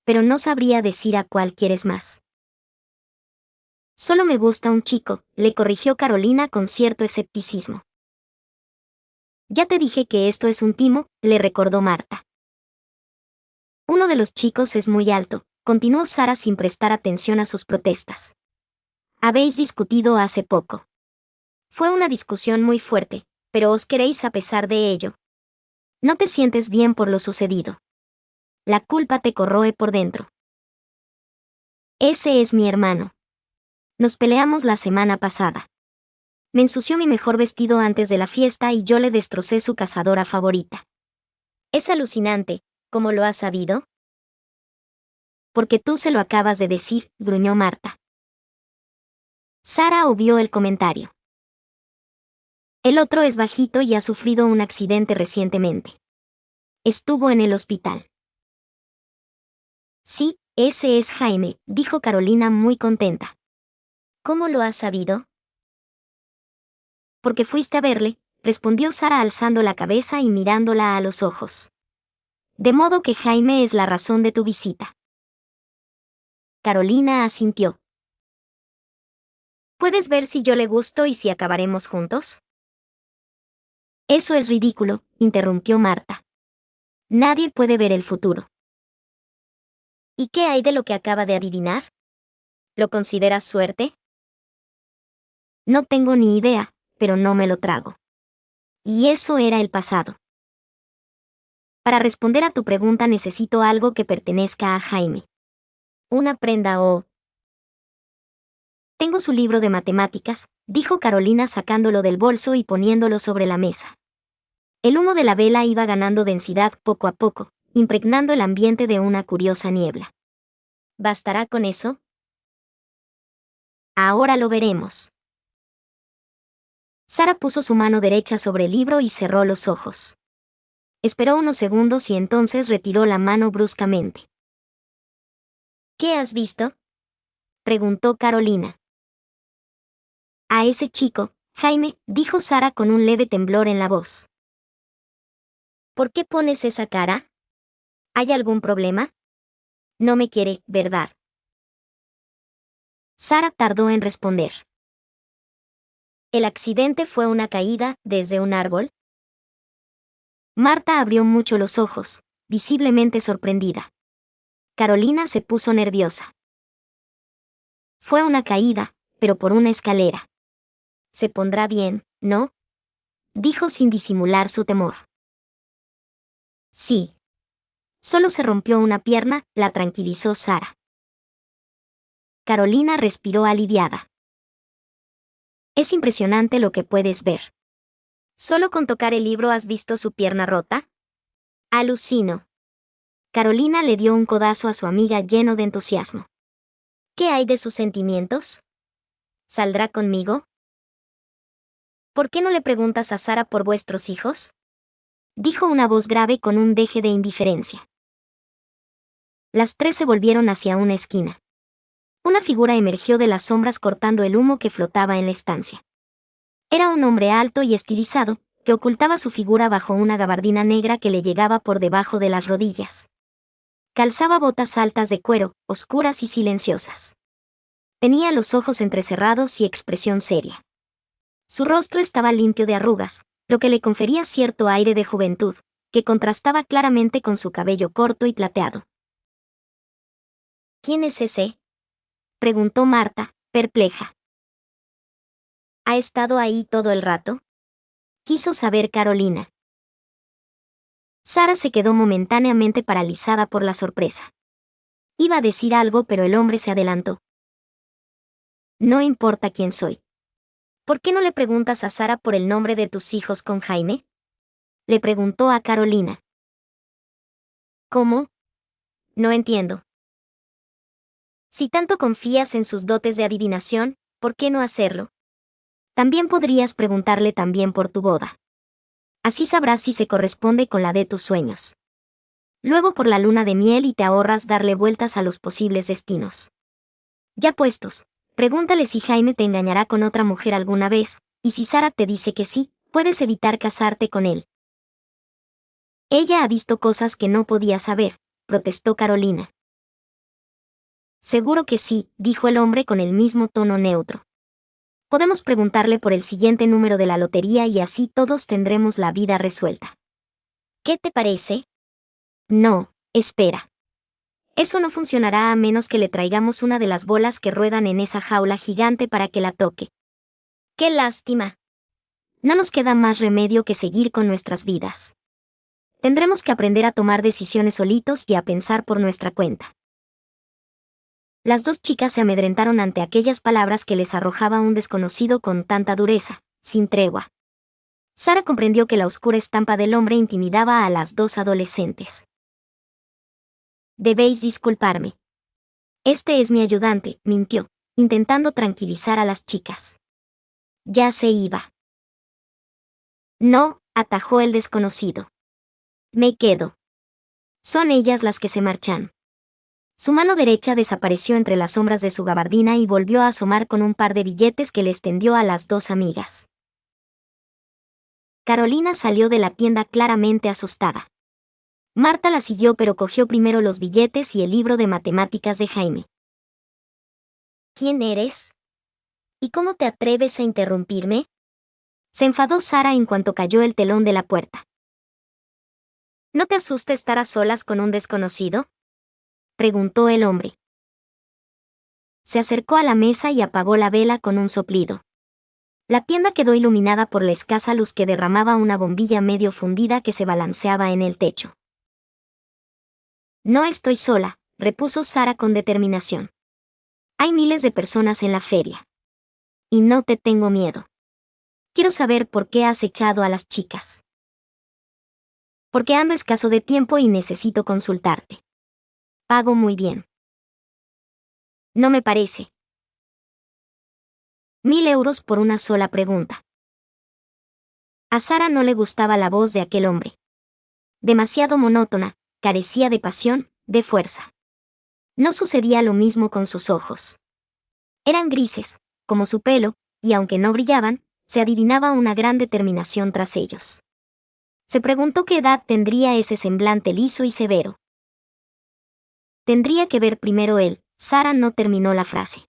A: Pero no sabría decir a cuál quieres más. Solo me gusta un chico, le corrigió Carolina con cierto escepticismo. Ya te dije que esto es un timo, le recordó Marta. Uno de los chicos es muy alto, continuó Sara sin prestar atención a sus protestas. Habéis discutido hace poco. Fue una discusión muy fuerte, pero os queréis a pesar de ello. No te sientes bien por lo sucedido. La culpa te corroe por dentro. Ese es mi hermano. Nos peleamos la semana pasada. Me ensució mi mejor vestido antes de la fiesta y yo le destrocé su cazadora favorita. Es alucinante, ¿cómo lo has sabido? Porque tú se lo acabas de decir, gruñó Marta. Sara obvió el comentario. El otro es bajito y ha sufrido un accidente recientemente. Estuvo en el hospital. Sí, ese es Jaime, dijo Carolina muy contenta. ¿Cómo lo has sabido? Porque fuiste a verle, respondió Sara alzando la cabeza y mirándola a los ojos. De modo que Jaime es la razón de tu visita. Carolina asintió. ¿Puedes ver si yo le gusto y si acabaremos juntos? Eso es ridículo, interrumpió Marta. Nadie puede ver el futuro. ¿Y qué hay de lo que acaba de adivinar? ¿Lo consideras suerte? No tengo ni idea, pero no me lo trago. Y eso era el pasado. Para responder a tu pregunta necesito algo que pertenezca a Jaime. Una prenda o... Tengo su libro de matemáticas, dijo Carolina sacándolo del bolso y poniéndolo sobre la mesa. El humo de la vela iba ganando densidad poco a poco, impregnando el ambiente de una curiosa niebla. ¿Bastará con eso? Ahora lo veremos. Sara puso su mano derecha sobre el libro y cerró los ojos. Esperó unos segundos y entonces retiró la mano bruscamente. ¿Qué has visto?, preguntó Carolina. A ese chico, Jaime, dijo Sara con un leve temblor en la voz. ¿Por qué pones esa cara? ¿Hay algún problema? No me quiere, ¿verdad? Sara tardó en responder. ¿El accidente fue una caída desde un árbol? Marta abrió mucho los ojos, visiblemente sorprendida. Carolina se puso nerviosa. Fue una caída, pero por una escalera. Se pondrá bien, ¿no? Dijo sin disimular su temor. Sí. Solo se rompió una pierna, la tranquilizó Sara. Carolina respiró aliviada. Es impresionante lo que puedes ver. ¿Solo con tocar el libro has visto su pierna rota? Alucino. Carolina le dio un codazo a su amiga lleno de entusiasmo. ¿Qué hay de sus sentimientos? ¿Saldrá conmigo? ¿Por qué no le preguntas a Sara por vuestros hijos? Dijo una voz grave con un deje de indiferencia. Las tres se volvieron hacia una esquina. Una figura emergió de las sombras cortando el humo que flotaba en la estancia. Era un hombre alto y estilizado, que ocultaba su figura bajo una gabardina negra que le llegaba por debajo de las rodillas. Calzaba botas altas de cuero, oscuras y silenciosas. Tenía los ojos entrecerrados y expresión seria. Su rostro estaba limpio de arrugas, lo que le confería cierto aire de juventud, que contrastaba claramente con su cabello corto y plateado. ¿Quién es ese? Preguntó Marta, perpleja. ¿Ha estado ahí todo el rato? Quiso saber Carolina. Sara se quedó momentáneamente paralizada por la sorpresa. Iba a decir algo, pero el hombre se adelantó. No importa quién soy. ¿Por qué no le preguntas a Sara por el nombre de tus hijos con Jaime? Le preguntó a Carolina. ¿Cómo? No entiendo. Si tanto confías en sus dotes de adivinación, ¿por qué no hacerlo? También podrías preguntarle también por tu boda. Así sabrás si se corresponde con la de tus sueños. Luego por la luna de miel y te ahorras darle vueltas a los posibles destinos. Ya puestos, pregúntale si Jaime te engañará con otra mujer alguna vez, y si Sara te dice que sí, puedes evitar casarte con él. Ella ha visto cosas que no podía saber, protestó Carolina. Seguro que sí, dijo el hombre con el mismo tono neutro. Podemos preguntarle por el siguiente número de la lotería y así todos tendremos la vida resuelta. ¿Qué te parece? No, espera. Eso no funcionará a menos que le traigamos una de las bolas que ruedan en esa jaula gigante para que la toque. ¡Qué lástima! No nos queda más remedio que seguir con nuestras vidas. Tendremos que aprender a tomar decisiones solitos y a pensar por nuestra cuenta. Las dos chicas se amedrentaron ante aquellas palabras que les arrojaba un desconocido con tanta dureza, sin tregua. Sara comprendió que la oscura estampa del hombre intimidaba a las dos adolescentes. Debéis disculparme. Este es mi ayudante, mintió, intentando tranquilizar a las chicas. Ya se iba. No, atajó el desconocido. Me quedo. Son ellas las que se marchan. Su mano derecha desapareció entre las sombras de su gabardina y volvió a asomar con un par de billetes que les tendió a las dos amigas. Carolina salió de la tienda claramente asustada. Marta la siguió pero cogió primero los billetes y el libro de matemáticas de Jaime. ¿Quién eres? ¿Y cómo te atreves a interrumpirme? Se enfadó Sara en cuanto cayó el telón de la puerta. ¿No te asusta estar a solas con un desconocido? Preguntó el hombre. Se acercó a la mesa y apagó la vela con un soplido. La tienda quedó iluminada por la escasa luz que derramaba una bombilla medio fundida que se balanceaba en el techo. No estoy sola, repuso Sara con determinación. Hay miles de personas en la feria. Y no te tengo miedo. Quiero saber por qué has echado a las chicas. Porque ando escaso de tiempo y necesito consultarte. Pago muy bien. No me parece. 1.000 euros por una sola pregunta. A Sara no le gustaba la voz de aquel hombre. Demasiado monótona, carecía de pasión, de fuerza. No sucedía lo mismo con sus ojos. Eran grises, como su pelo, y aunque no brillaban, se adivinaba una gran determinación tras ellos. Se preguntó qué edad tendría ese semblante liso y severo. Tendría que ver primero él. Sara no terminó la frase.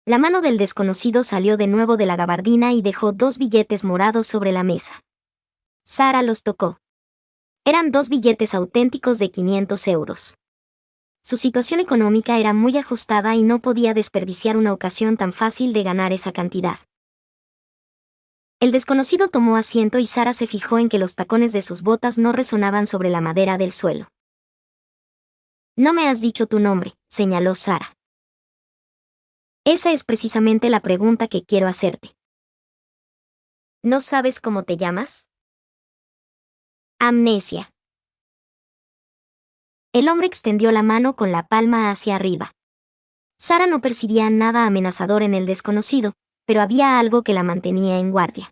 A: La mano del desconocido salió de nuevo de la gabardina y dejó 2 billetes morados sobre la mesa. Sara los tocó. Eran 2 billetes auténticos de 500 euros. Su situación económica era muy ajustada y no podía desperdiciar una ocasión tan fácil de ganar esa cantidad. El desconocido tomó asiento y Sara se fijó en que los tacones de sus botas no resonaban sobre la madera del suelo. «No me has dicho tu nombre», señaló Sara. «Esa es precisamente la pregunta que quiero hacerte». «¿No sabes cómo te llamas?» «Amnesia». El hombre extendió la mano con la palma hacia arriba. Sara no percibía nada amenazador en el desconocido, pero había algo que la mantenía en guardia.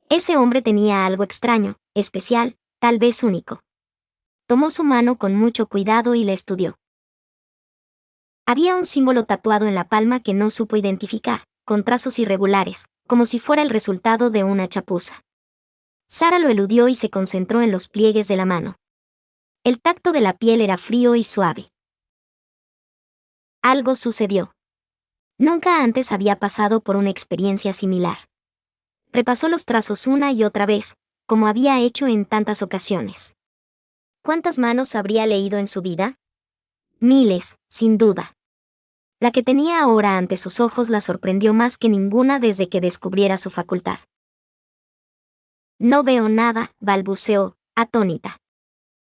A: Ese hombre tenía algo extraño, especial, tal vez único. Tomó su mano con mucho cuidado y la estudió. Había un símbolo tatuado en la palma que no supo identificar, con trazos irregulares, como si fuera el resultado de una chapuza. Sara lo eludió y se concentró en los pliegues de la mano. El tacto de la piel era frío y suave. Algo sucedió. Nunca antes había pasado por una experiencia similar. Repasó los trazos una y otra vez, como había hecho en tantas ocasiones. ¿Cuántas manos habría leído en su vida? Miles, sin duda. La que tenía ahora ante sus ojos la sorprendió más que ninguna desde que descubriera su facultad. «No veo nada», balbuceó, atónita.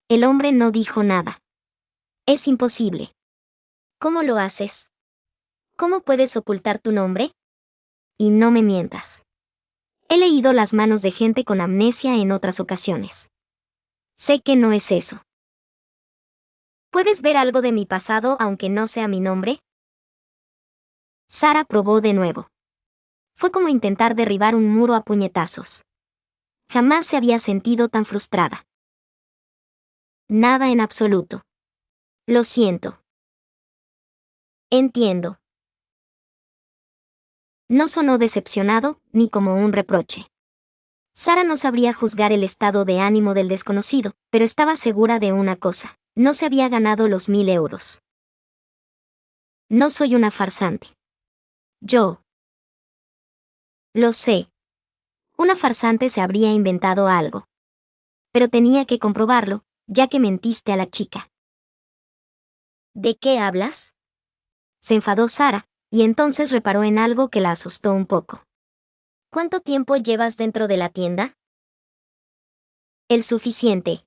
A: El hombre no dijo nada. «Es imposible». «¿Cómo lo haces? ¿Cómo puedes ocultar tu nombre? Y no me mientas. He leído las manos de gente con amnesia en otras ocasiones. Sé que no es eso». «¿Puedes ver algo de mi pasado aunque no sea mi nombre?» Sara probó de nuevo. Fue como intentar derribar un muro a puñetazos. Jamás se había sentido tan frustrada. «Nada en absoluto. Lo siento». «Entiendo». No sonó decepcionado, ni como un reproche. Sara no sabría juzgar el estado de ánimo del desconocido, pero estaba segura de una cosa: no se había ganado los 1000 euros. «No soy una farsante. Yo». «Lo sé. Una farsante se habría inventado algo. Pero tenía que comprobarlo, ya que mentiste a la chica». «¿De qué hablas?». Se enfadó Sara, y entonces reparó en algo que la asustó un poco. «¿Cuánto tiempo llevas dentro de la tienda?». «El suficiente».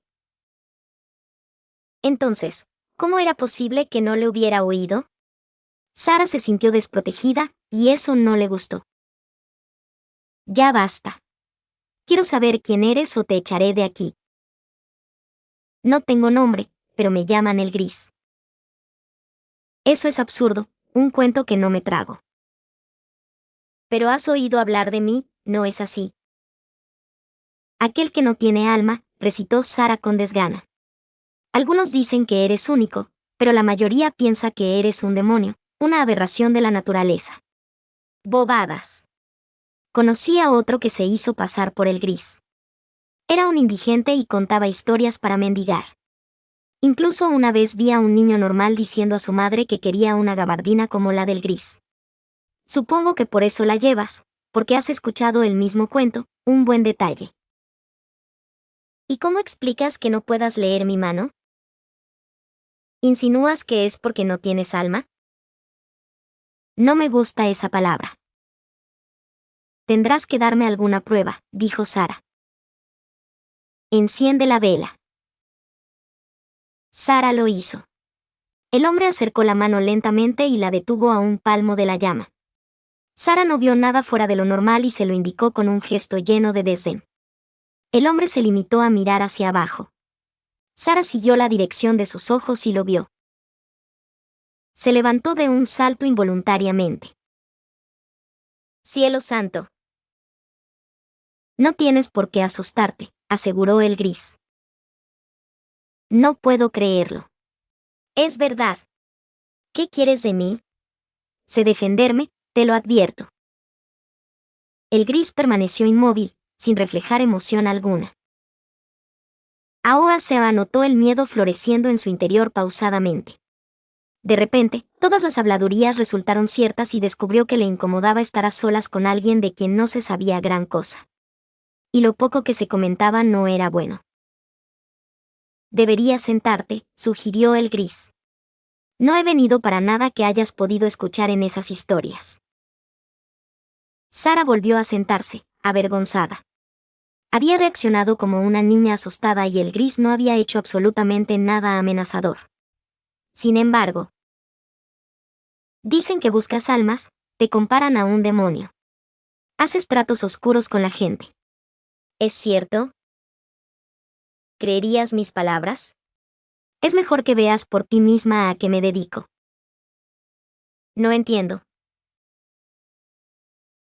A: Entonces, ¿cómo era posible que no le hubiera oído? Sara se sintió desprotegida, y eso no le gustó. «Ya basta. Quiero saber quién eres o te echaré de aquí». «No tengo nombre, pero me llaman el Gris». «Eso es absurdo, un cuento que no me trago». «Pero has oído hablar de mí, ¿no es así?». «Aquel que no tiene alma», recitó Sara con desgana. «Algunos dicen que eres único, pero la mayoría piensa que eres un demonio, una aberración de la naturaleza». «Bobadas». Conocí a otro que se hizo pasar por el Gris. Era un indigente y contaba historias para mendigar. Incluso una vez vi a un niño normal diciendo a su madre que quería una gabardina como la del Gris. Supongo que por eso la llevas, porque has escuchado el mismo cuento, un buen detalle. ¿Y cómo explicas que no puedas leer mi mano? ¿Insinúas que es porque no tienes alma? No me gusta esa palabra. Tendrás que darme alguna prueba, dijo Sara. Enciende la vela. Sara lo hizo. El hombre acercó la mano lentamente y la detuvo a un palmo de la llama. Sara no vio nada fuera de lo normal y se lo indicó con un gesto lleno de desdén. El hombre se limitó a mirar hacia abajo. Sara siguió la dirección de sus ojos y lo vio. Se levantó de un salto involuntariamente. «Cielo santo». «No tienes por qué asustarte», aseguró el Gris. «No puedo creerlo». «Es verdad». «¿Qué quieres de mí?». «Sé defenderme, te lo advierto». El Gris permaneció inmóvil, sin reflejar emoción alguna. Ahora se anotó el miedo floreciendo en su interior pausadamente. De repente, todas las habladurías resultaron ciertas y descubrió que le incomodaba estar a solas con alguien de quien no se sabía gran cosa. Y lo poco que se comentaba no era bueno. «Deberías sentarte», sugirió el Gris. No he venido para nada que hayas podido escuchar en esas historias. Sara volvió a sentarse, avergonzada. Había reaccionado como una niña asustada y el gris no había hecho absolutamente nada amenazador. Sin embargo, dicen que buscas almas, te comparan a un demonio. Haces tratos oscuros con la gente. ¿Es cierto? ¿Creerías mis palabras? Es mejor que veas por ti misma a qué me dedico. No entiendo.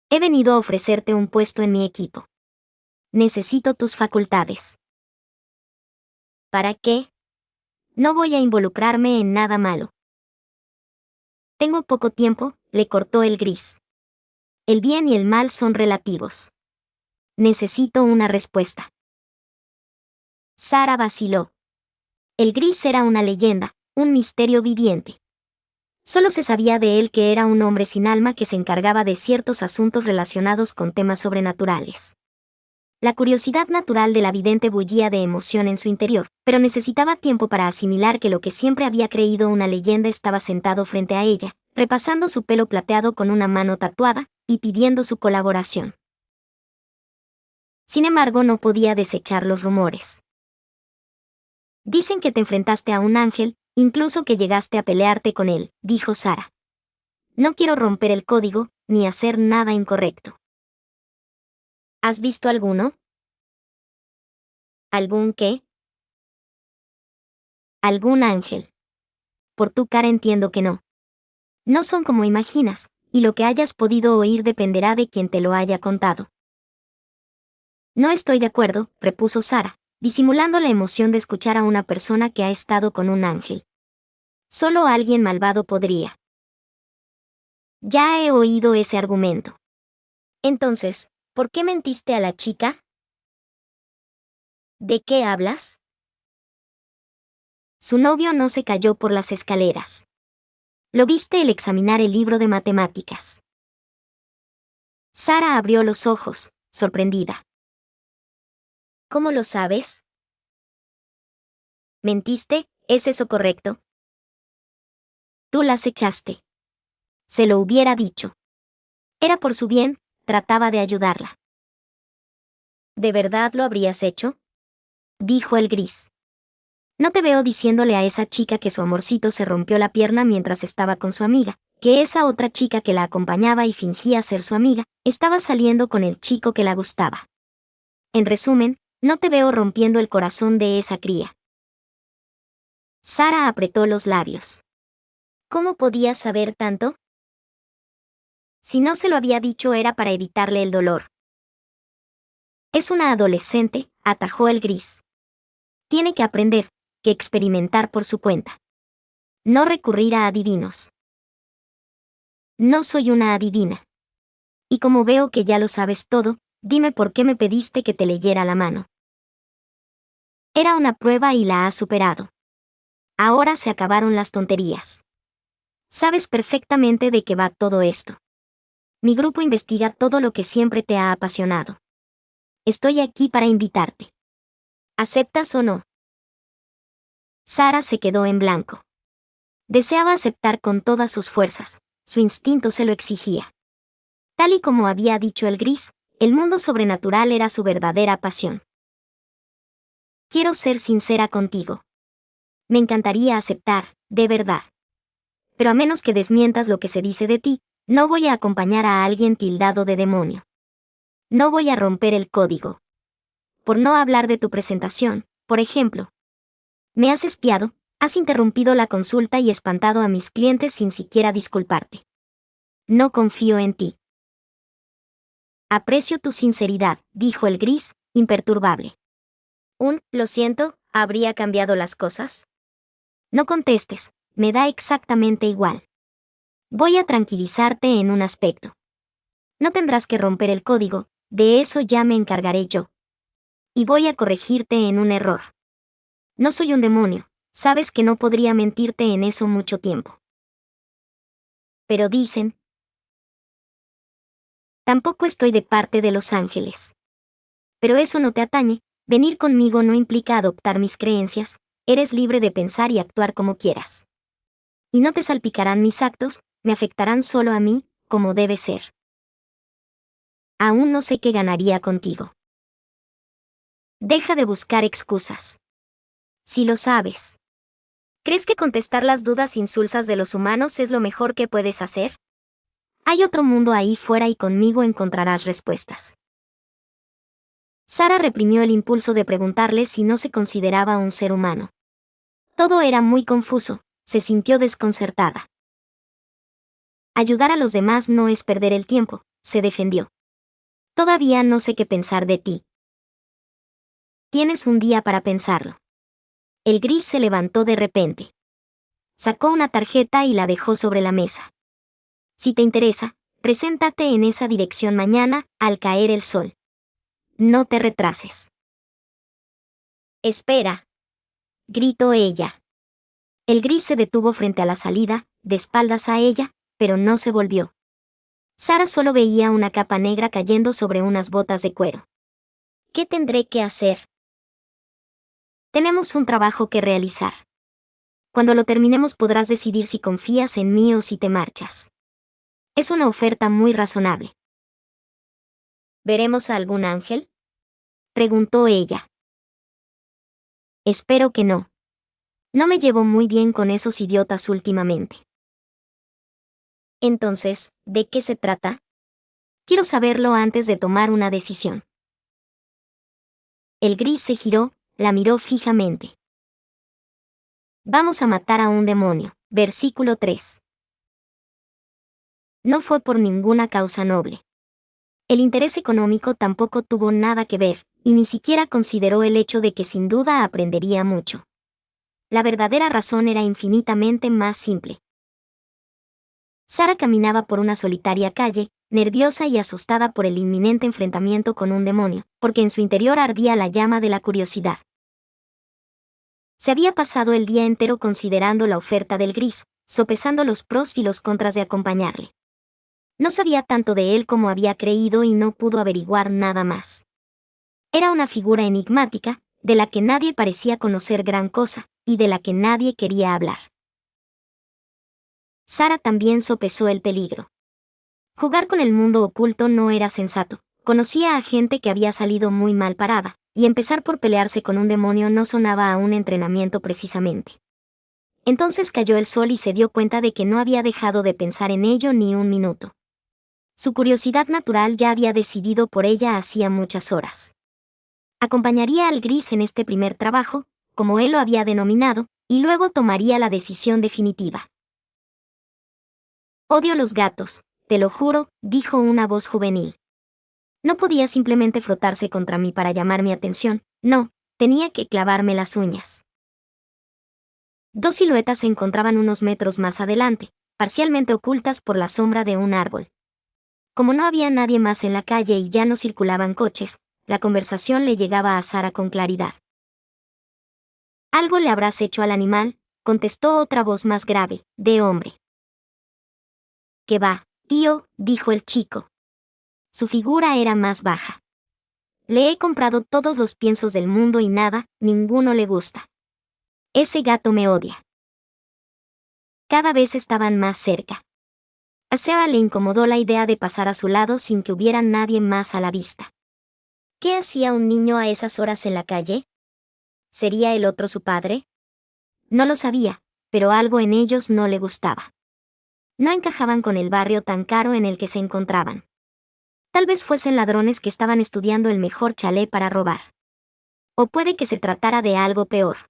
A: He venido a ofrecerte un puesto en mi equipo. Necesito tus facultades. ¿Para qué? No voy a involucrarme en nada malo. Tengo poco tiempo, le cortó el gris. El bien y el mal son relativos. Necesito una respuesta. Sara vaciló. El gris era una leyenda, un misterio viviente. Solo se sabía de él que era un hombre sin alma que se encargaba de ciertos asuntos relacionados con temas sobrenaturales. La curiosidad natural de la vidente bullía de emoción en su interior, pero necesitaba tiempo para asimilar que lo que siempre había creído una leyenda estaba sentado frente a ella, repasando su pelo plateado con una mano tatuada, y pidiendo su colaboración. Sin embargo, no podía desechar los rumores. Dicen que te enfrentaste a un ángel, incluso que llegaste a pelearte con él, dijo Sara. No quiero romper el código, ni hacer nada incorrecto. ¿Has visto alguno? ¿Algún qué? Algún ángel. Por tu cara entiendo que no. No son como imaginas, y lo que hayas podido oír dependerá de quien te lo haya contado. No estoy de acuerdo, repuso Sara, disimulando la emoción de escuchar a una persona que ha estado con un ángel. Solo alguien malvado podría. Ya he oído ese argumento. Entonces, ¿por qué mentiste a la chica? ¿De qué hablas? Su novio no se cayó por las escaleras. Lo viste al examinar el libro de matemáticas. Sara abrió los ojos, sorprendida. ¿Cómo lo sabes? ¿Mentiste? ¿Es eso correcto? Tú las echaste. Se lo hubiera dicho. Era por su bien, trataba de ayudarla. ¿De verdad lo habrías hecho? Dijo el gris. No te veo diciéndole a esa chica que su amorcito se rompió la pierna mientras estaba con su amiga, que esa otra chica que la acompañaba y fingía ser su amiga, estaba saliendo con el chico que la gustaba. En resumen, no te veo rompiendo el corazón de esa cría. Sara apretó los labios. ¿Cómo podías saber tanto? Si no se lo había dicho era para evitarle el dolor. Es una adolescente, atajó el gris. Tiene que aprender, que experimentar por su cuenta. No recurrir a adivinos. No soy una adivina. Y como veo que ya lo sabes todo, dime por qué me pediste que te leyera la mano. Era una prueba y la has superado. Ahora se acabaron las tonterías. Sabes perfectamente de qué va todo esto. Mi grupo investiga todo lo que siempre te ha apasionado. Estoy aquí para invitarte. ¿Aceptas o no? Sara se quedó en blanco. Deseaba aceptar con todas sus fuerzas, su instinto se lo exigía. Tal y como había dicho el gris, el mundo sobrenatural era su verdadera pasión. Quiero ser sincera contigo. Me encantaría aceptar, de verdad. Pero a menos que desmientas lo que se dice de ti, no voy a acompañar a alguien tildado de demonio. No voy a romper el código. Por no hablar de tu presentación, por ejemplo. Me has espiado, has interrumpido la consulta y espantado a mis clientes sin siquiera disculparte. No confío en ti. Aprecio tu sinceridad, dijo el gris, imperturbable. Lo siento, ¿habría cambiado las cosas? No contestes, me da exactamente igual. Voy a tranquilizarte en un aspecto. No tendrás que romper el código, de eso ya me encargaré yo. Y voy a corregirte en un error. No soy un demonio, sabes que no podría mentirte en eso mucho tiempo. Pero dicen... Tampoco estoy de parte de los ángeles. Pero eso no te atañe, venir conmigo no implica adoptar mis creencias, eres libre de pensar y actuar como quieras. Y no te salpicarán mis actos, me afectarán solo a mí, como debe ser. Aún no sé qué ganaría contigo. Deja de buscar excusas. Si lo sabes. ¿Crees que contestar las dudas insulsas de los humanos es lo mejor que puedes hacer? Hay otro mundo ahí fuera y conmigo encontrarás respuestas. Sara reprimió el impulso de preguntarle si no se consideraba un ser humano. Todo era muy confuso, se sintió desconcertada. Ayudar a los demás no es perder el tiempo, se defendió. Todavía no sé qué pensar de ti. Tienes un día para pensarlo. El gris se levantó de repente. Sacó una tarjeta y la dejó sobre la mesa. Si te interesa, preséntate en esa dirección mañana, al caer el sol. No te retrases. Espera, gritó ella. El gris se detuvo frente a la salida, de espaldas a ella, pero no se volvió. Sara solo veía una capa negra cayendo sobre unas botas de cuero. ¿Qué tendré que hacer? Tenemos un trabajo que realizar. Cuando lo terminemos podrás decidir si confías en mí o si te marchas. Es una oferta muy razonable. ¿Veremos a algún ángel? Preguntó ella. Espero que no. No me llevo muy bien con esos idiotas últimamente. Entonces, ¿de qué se trata? Quiero saberlo antes de tomar una decisión. El gris se giró, la miró fijamente. Vamos a matar a un demonio. Versículo 3. No fue por ninguna causa noble. El interés económico tampoco tuvo nada que ver, y ni siquiera consideró el hecho de que sin duda aprendería mucho. La verdadera razón era infinitamente más simple. Sara caminaba por una solitaria calle, nerviosa y asustada por el inminente enfrentamiento con un demonio, porque en su interior ardía la llama de la curiosidad. Se había pasado el día entero considerando la oferta del gris, sopesando los pros y los contras de acompañarle. No sabía tanto de él como había creído y no pudo averiguar nada más. Era una figura enigmática, de la que nadie parecía conocer gran cosa, y de la que nadie quería hablar. Sara también sopesó el peligro. Jugar con el mundo oculto no era sensato. Conocía a gente que había salido muy mal parada, y empezar por pelearse con un demonio no sonaba a un entrenamiento precisamente. Entonces cayó el sol y se dio cuenta de que no había dejado de pensar en ello ni un minuto. Su curiosidad natural ya había decidido por ella hacía muchas horas. Acompañaría al gris en este primer trabajo, como él lo había denominado, y luego tomaría la decisión definitiva. Odio los gatos, te lo juro, dijo una voz juvenil. No podía simplemente frotarse contra mí para llamar mi atención, no, tenía que clavarme las uñas. Dos siluetas se encontraban unos metros más adelante, parcialmente ocultas por la sombra de un árbol. Como no había nadie más en la calle y ya no circulaban coches, la conversación le llegaba a Sara con claridad. Algo le habrás hecho al animal, contestó otra voz más grave, de hombre. ¿Qué va, tío?, dijo el chico. Su figura era más baja. Le he comprado todos los piensos del mundo y nada, ninguno le gusta. Ese gato me odia. Cada vez estaban más cerca. A Sara le incomodó la idea de pasar a su lado sin que hubiera nadie más a la vista. ¿Qué hacía un niño a esas horas en la calle? ¿Sería el otro su padre? No lo sabía, pero algo en ellos no le gustaba. No encajaban con el barrio tan caro en el que se encontraban. Tal vez fuesen ladrones que estaban estudiando el mejor chalet para robar. O puede que se tratara de algo peor.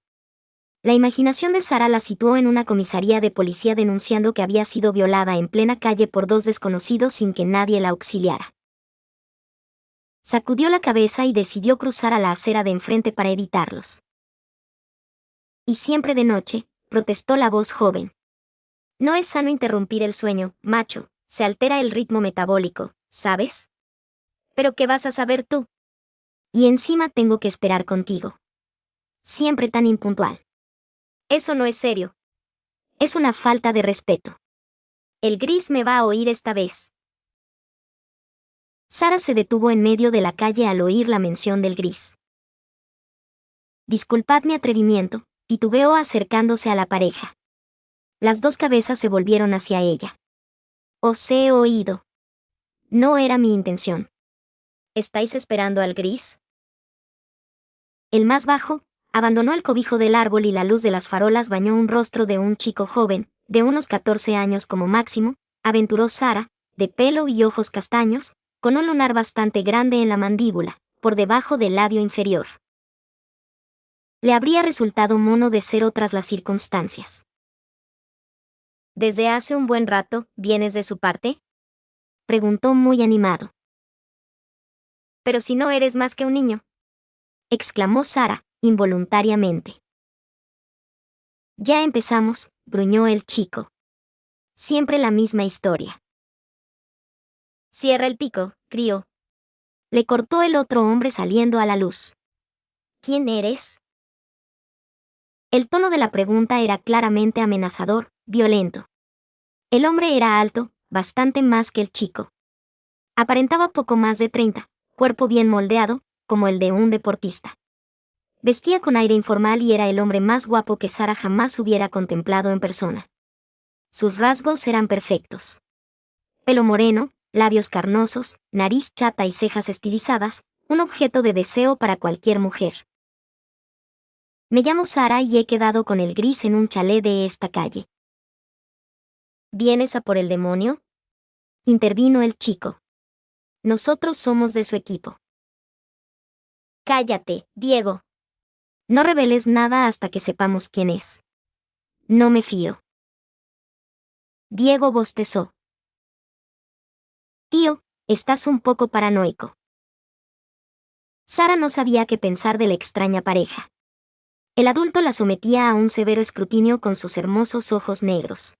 A: La imaginación de Sara la situó en una comisaría de policía denunciando que había sido violada en plena calle por dos desconocidos sin que nadie la auxiliara. Sacudió la cabeza y decidió cruzar a la acera de enfrente para evitarlos. Y siempre de noche, protestó la voz joven. No es sano interrumpir el sueño, macho, se altera el ritmo metabólico, ¿sabes? ¿Pero qué vas a saber tú? Y encima tengo que esperar contigo. Siempre tan impuntual. Eso no es serio. Es una falta de respeto. El gris me va a oír esta vez. Sara se detuvo en medio de la calle al oír la mención del gris. Disculpad mi atrevimiento, titubeó acercándose a la pareja. Las dos cabezas se volvieron hacia ella. Os he oído. No era mi intención. ¿Estáis esperando al gris? El más bajo abandonó el cobijo del árbol y la luz de las farolas bañó un rostro de un chico joven, de unos 14 años como máximo, aventuró Sara, de pelo y ojos castaños, con un lunar bastante grande en la mandíbula, por debajo del labio inferior. Le habría resultado mono de ser otras las circunstancias. ¿Desde hace un buen rato vienes de su parte?, preguntó muy animado. Pero si no eres más que un niño, exclamó Sara, involuntariamente. Ya empezamos, gruñó el chico. Siempre la misma historia. Cierra el pico, crío. Le cortó el otro hombre saliendo a la luz. ¿Quién eres? El tono de la pregunta era claramente amenazador, violento. El hombre era alto, bastante más que el chico. Aparentaba poco más de 30, cuerpo bien moldeado, como el de un deportista. Vestía con aire informal y era el hombre más guapo que Sara jamás hubiera contemplado en persona. Sus rasgos eran perfectos. Pelo moreno, labios carnosos, nariz chata y cejas estilizadas, un objeto de deseo para cualquier mujer. Me llamo Sara y he quedado con el gris en un chalet de esta calle. ¿Vienes a por el demonio?, intervino el chico. Nosotros somos de su equipo. Cállate, Diego. No reveles nada hasta que sepamos quién es. No me fío. Diego bostezó. Tío, estás un poco paranoico. Sara no sabía qué pensar de la extraña pareja. El adulto la sometía a un severo escrutinio con sus hermosos ojos negros.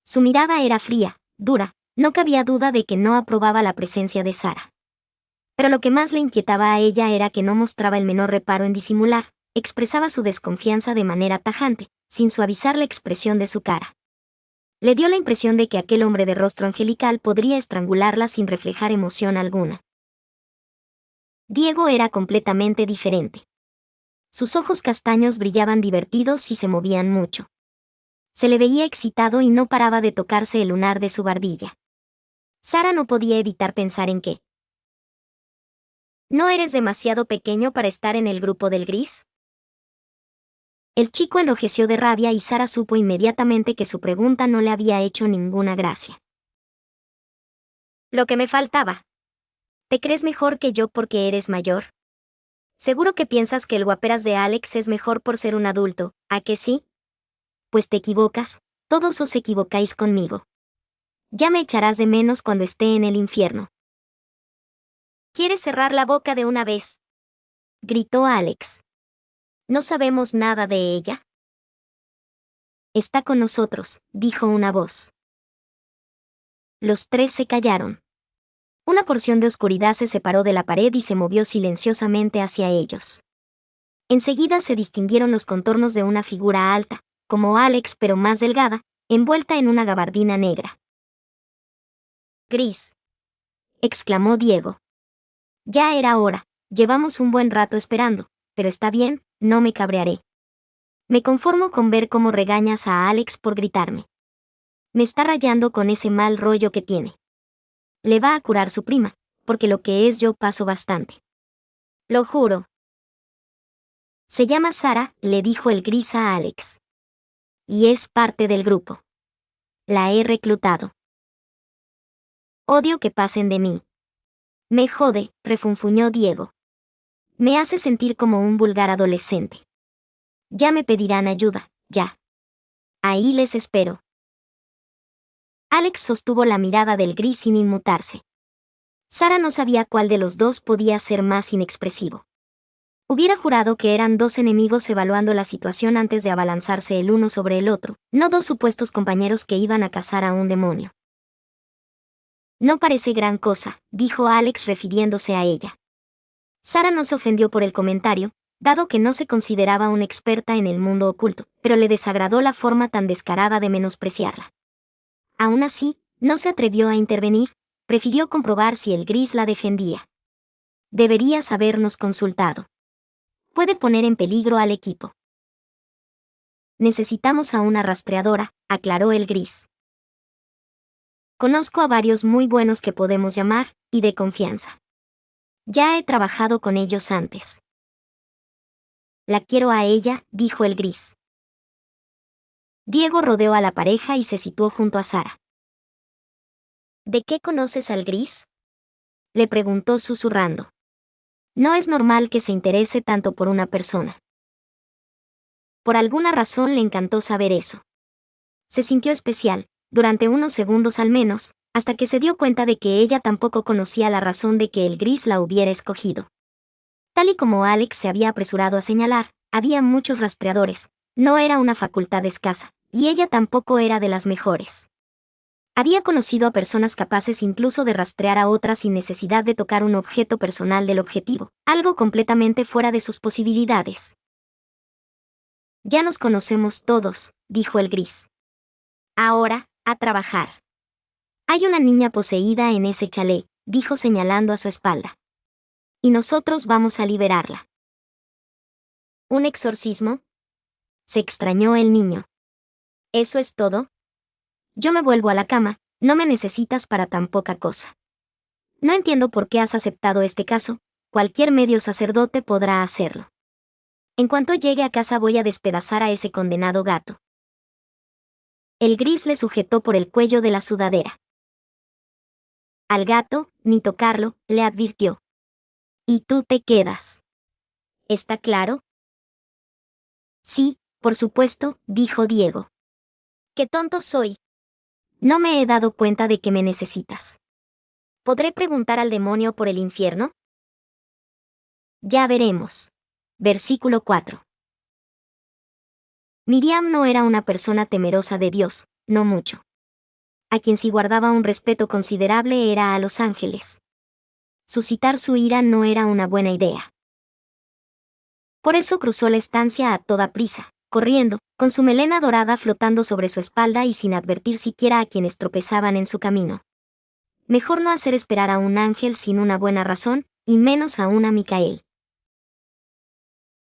A: Su mirada era fría, dura, no cabía duda de que no aprobaba la presencia de Sara. Pero lo que más le inquietaba a ella era que no mostraba el menor reparo en disimular, expresaba su desconfianza de manera tajante, sin suavizar la expresión de su cara. Le dio la impresión de que aquel hombre de rostro angelical podría estrangularla sin reflejar emoción alguna. Diego era completamente diferente. Sus ojos castaños brillaban divertidos y se movían mucho. Se le veía excitado y no paraba de tocarse el lunar de su barbilla. Sara no podía evitar pensar en que ¿no eres demasiado pequeño para estar en el grupo del gris? El chico enrojeció de rabia y Sara supo inmediatamente que su pregunta no le había hecho ninguna gracia. Lo que me faltaba. ¿Te crees mejor que yo porque eres mayor? Seguro que piensas que el guaperas de Alex es mejor por ser un adulto, ¿a que sí? Pues te equivocas, todos os equivocáis conmigo. Ya me echarás de menos cuando esté en el infierno. ¿Quieres cerrar la boca de una vez?, gritó Alex. ¿No sabemos nada de ella? Está con nosotros, dijo una voz. Los tres se callaron. Una porción de oscuridad se separó de la pared y se movió silenciosamente hacia ellos. Enseguida se distinguieron los contornos de una figura alta, como Alex pero más delgada, envuelta en una gabardina negra. Gris, exclamó Diego. Ya era hora, llevamos un buen rato esperando, pero está bien, no me cabrearé. Me conformo con ver cómo regañas a Alex por gritarme. Me está rayando con ese mal rollo que tiene. Le va a curar su prima, porque lo que es yo paso bastante. Lo juro. Se llama Sara, le dijo el gris a Alex. Y es parte del grupo. La he reclutado. Odio que pasen de mí. Me jode, refunfuñó Diego. Me hace sentir como un vulgar adolescente. Ya me pedirán ayuda, ya. Ahí les espero. Alex sostuvo la mirada del gris sin inmutarse. Sara no sabía cuál de los dos podía ser más inexpresivo. Hubiera jurado que eran dos enemigos evaluando la situación antes de abalanzarse el uno sobre el otro, no dos supuestos compañeros que iban a cazar a un demonio. No parece gran cosa, dijo Alex refiriéndose a ella. Sara no se ofendió por el comentario, dado que no se consideraba una experta en el mundo oculto, pero le desagradó la forma tan descarada de menospreciarla. Aún así, no se atrevió a intervenir, prefirió comprobar si el gris la defendía. Deberías habernos consultado. Puede poner en peligro al equipo. necesitamos a una rastreadora, aclaró el gris. Conozco a varios muy buenos que podemos llamar, y de confianza. Ya he trabajado con ellos antes. La quiero a ella, dijo el gris. Diego rodeó a la pareja y se situó junto a Sara. ¿De qué conoces al gris?, le preguntó susurrando. No es normal que se interese tanto por una persona. Por alguna razón le encantó saber eso. Se sintió especial, durante unos segundos al menos, hasta que se dio cuenta de que ella tampoco conocía la razón de que el gris la hubiera escogido. Tal y como Alex se había apresurado a señalar, había muchos rastreadores, no era una facultad escasa, y ella tampoco era de las mejores. Había conocido a personas capaces incluso de rastrear a otras sin necesidad de tocar un objeto personal del objetivo, algo completamente fuera de sus posibilidades. Ya nos conocemos todos, dijo el gris. Ahora, a trabajar. Hay una niña poseída en ese chalet, dijo señalando a su espalda. Y nosotros vamos a liberarla. ¿Un exorcismo?, se extrañó el niño. ¿Eso es todo? Yo me vuelvo a la cama, no me necesitas para tan poca cosa. No entiendo por qué has aceptado este caso, cualquier medio sacerdote podrá hacerlo. En cuanto llegue a casa voy a despedazar a ese condenado gato. El gris le sujetó por el cuello de la sudadera. Al gato, ni tocarlo, le advirtió. Y tú te quedas. ¿Está claro? Sí, por supuesto, dijo Diego. ¡Qué tonto soy! No me he dado cuenta de que me necesitas. ¿Podré preguntar al demonio por el infierno? Ya veremos. Versículo 4. Miriam no era una persona temerosa de Dios, no mucho. A quien sí guardaba un respeto considerable era a los ángeles. Suscitar su ira no era una buena idea. Por eso cruzó la estancia a toda prisa, corriendo, con su melena dorada flotando sobre su espalda y sin advertir siquiera a quienes tropezaban en su camino. Mejor no hacer esperar a un ángel sin una buena razón, y menos aún a Micael.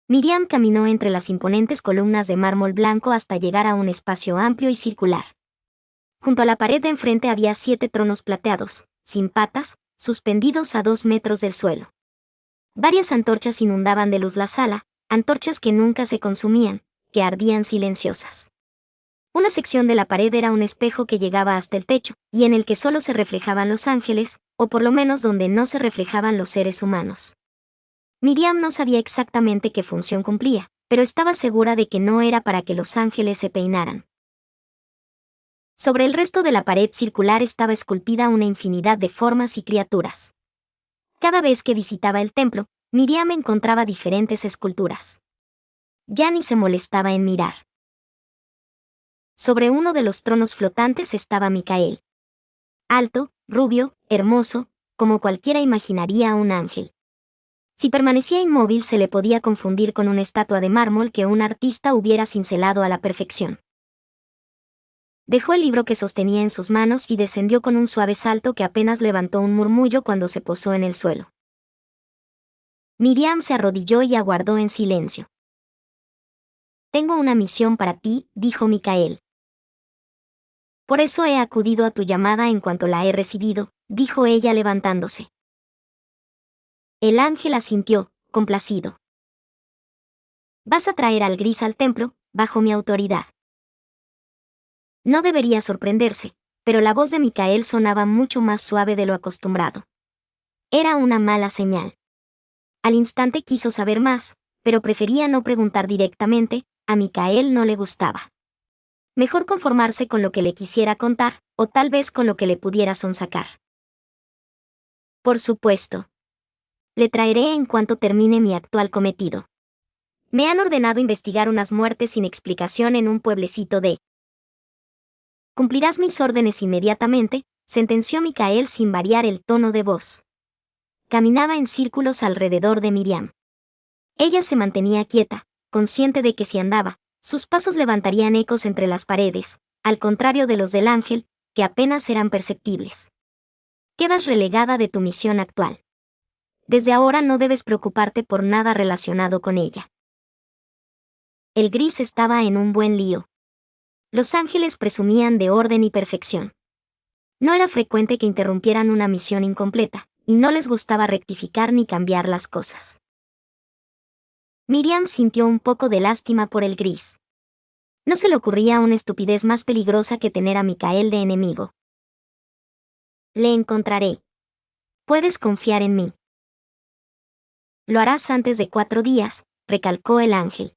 A: Miriam caminó entre las imponentes columnas de mármol blanco hasta llegar a un espacio amplio y circular. Junto a la pared de enfrente había 7 tronos plateados, sin patas, suspendidos a 2 metros del suelo. Varias antorchas inundaban de luz la sala, antorchas que nunca se consumían, que ardían silenciosas. Una sección de la pared era un espejo que llegaba hasta el techo, y en el que solo se reflejaban los ángeles, o por lo menos donde no se reflejaban los seres humanos. Miriam no sabía exactamente qué función cumplía, pero estaba segura de que no era para que los ángeles se peinaran. Sobre el resto de la pared circular estaba esculpida una infinidad de formas y criaturas. Cada vez que visitaba el templo, Miriam encontraba diferentes esculturas. Ya ni se molestaba en mirar. Sobre uno de los tronos flotantes estaba Micael. Alto, rubio, hermoso, como cualquiera imaginaría a un ángel. Si permanecía inmóvil se le podía confundir con una estatua de mármol que un artista hubiera cincelado a la perfección. Dejó el libro que sostenía en sus manos y descendió con un suave salto que apenas levantó un murmullo cuando se posó en el suelo. Miriam se arrodilló y aguardó en silencio. Tengo una misión para ti, dijo Micael. Por eso he acudido a tu llamada en cuanto la he recibido, dijo ella levantándose. El ángel asintió, complacido. Vas a traer al gris al templo, bajo mi autoridad. No debería sorprenderse, pero la voz de Micael sonaba mucho más suave de lo acostumbrado. Era una mala señal. Al instante quiso saber más, pero prefería no preguntar directamente, a Micael no le gustaba. Mejor conformarse con lo que le quisiera contar, o tal vez con lo que le pudiera sonsacar. Por supuesto. Le traeré en cuanto termine mi actual cometido. Me han ordenado investigar unas muertes sin explicación en un pueblecito de... Cumplirás mis órdenes inmediatamente, sentenció Micael sin variar el tono de voz. Caminaba en círculos alrededor de Miriam. Ella se mantenía quieta, consciente de que si andaba, sus pasos levantarían ecos entre las paredes, al contrario de los del ángel, que apenas eran perceptibles. Quedas relegada de tu misión actual. Desde ahora no debes preocuparte por nada relacionado con ella. El gris estaba en un buen lío. Los ángeles presumían de orden y perfección. No era frecuente que interrumpieran una misión incompleta, y no les gustaba rectificar ni cambiar las cosas. Miriam sintió un poco de lástima por el gris. No se le ocurría una estupidez más peligrosa que tener a Micael de enemigo. Le encontraré. Puedes confiar en mí. Lo harás antes de 4 días, recalcó el ángel.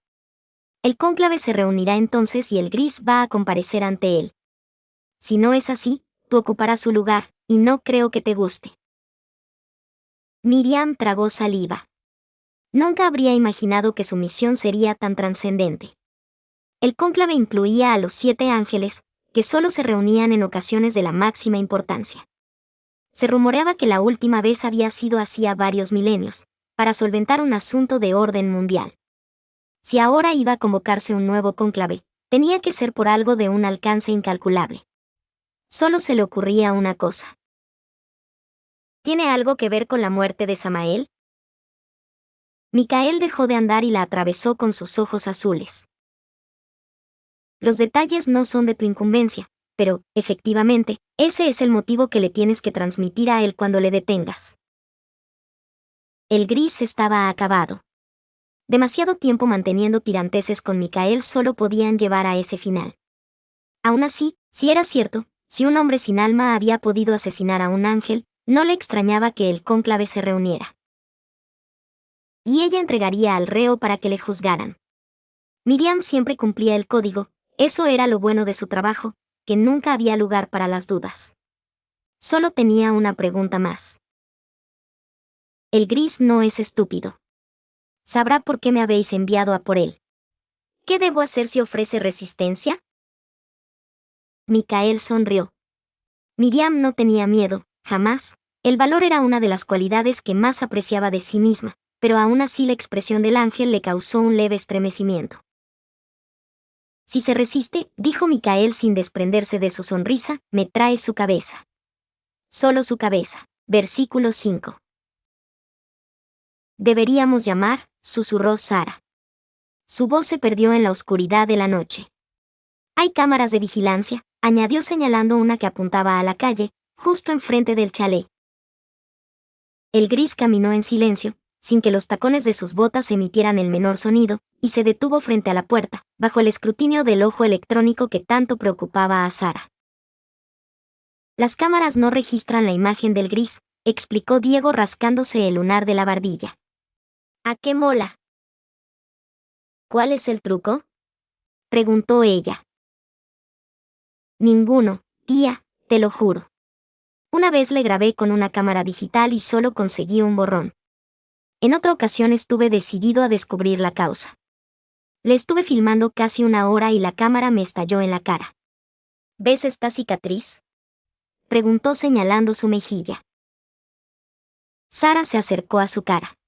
A: El cónclave se reunirá entonces y el gris va a comparecer ante él. Si no es así, tú ocuparás su lugar, y no creo que te guste. Miriam tragó saliva. Nunca habría imaginado que su misión sería tan trascendente. El cónclave incluía a los 7 ángeles, que solo se reunían en ocasiones de la máxima importancia. Se rumoreaba que la última vez había sido hacía varios milenios, para solventar un asunto de orden mundial. Si ahora iba a convocarse un nuevo cónclave, tenía que ser por algo de un alcance incalculable. Solo se le ocurría una cosa. ¿Tiene algo que ver con la muerte de Samael? Micael dejó de andar y la atravesó con sus ojos azules. Los detalles no son de tu incumbencia, pero, efectivamente, ese es el motivo que le tienes que transmitir a él cuando le detengas. El gris estaba acabado. Demasiado tiempo manteniendo tiranteses con Micael solo podían llevar a ese final. Aún así, si era cierto, si un hombre sin alma había podido asesinar a un ángel, no le extrañaba que el cónclave se reuniera. Y ella entregaría al reo para que le juzgaran. Miriam siempre cumplía el código, eso era lo bueno de su trabajo, que nunca había lugar para las dudas. Solo tenía una pregunta más. El gris no es estúpido. Sabrá por qué me habéis enviado a por él. ¿Qué debo hacer si ofrece resistencia? Micael sonrió. Miriam no tenía miedo, jamás. El valor era una de las cualidades que más apreciaba de sí misma, pero aún así la expresión del ángel le causó un leve estremecimiento. Si se resiste, dijo Micael sin desprenderse de su sonrisa, me trae su cabeza. Solo su cabeza. Versículo 5. Deberíamos llamar, susurró Sara. Su voz se perdió en la oscuridad de la noche. Hay cámaras de vigilancia, añadió señalando una que apuntaba a la calle, justo enfrente del chalet. El gris caminó en silencio, sin que los tacones de sus botas emitieran el menor sonido, y se detuvo frente a la puerta, bajo el escrutinio del ojo electrónico que tanto preocupaba a Sara. Las cámaras no registran la imagen del gris, explicó Diego rascándose el lunar de la barbilla. ¿A qué mola? ¿Cuál es el truco? Preguntó ella. Ninguno, tía, te lo juro. Una vez le grabé con una cámara digital y solo conseguí un borrón. En otra ocasión estuve decidido a descubrir la causa. Le estuve filmando casi 1 hora y la cámara me estalló en la cara. ¿Ves esta cicatriz? Preguntó señalando su mejilla. Sara se acercó a su cara.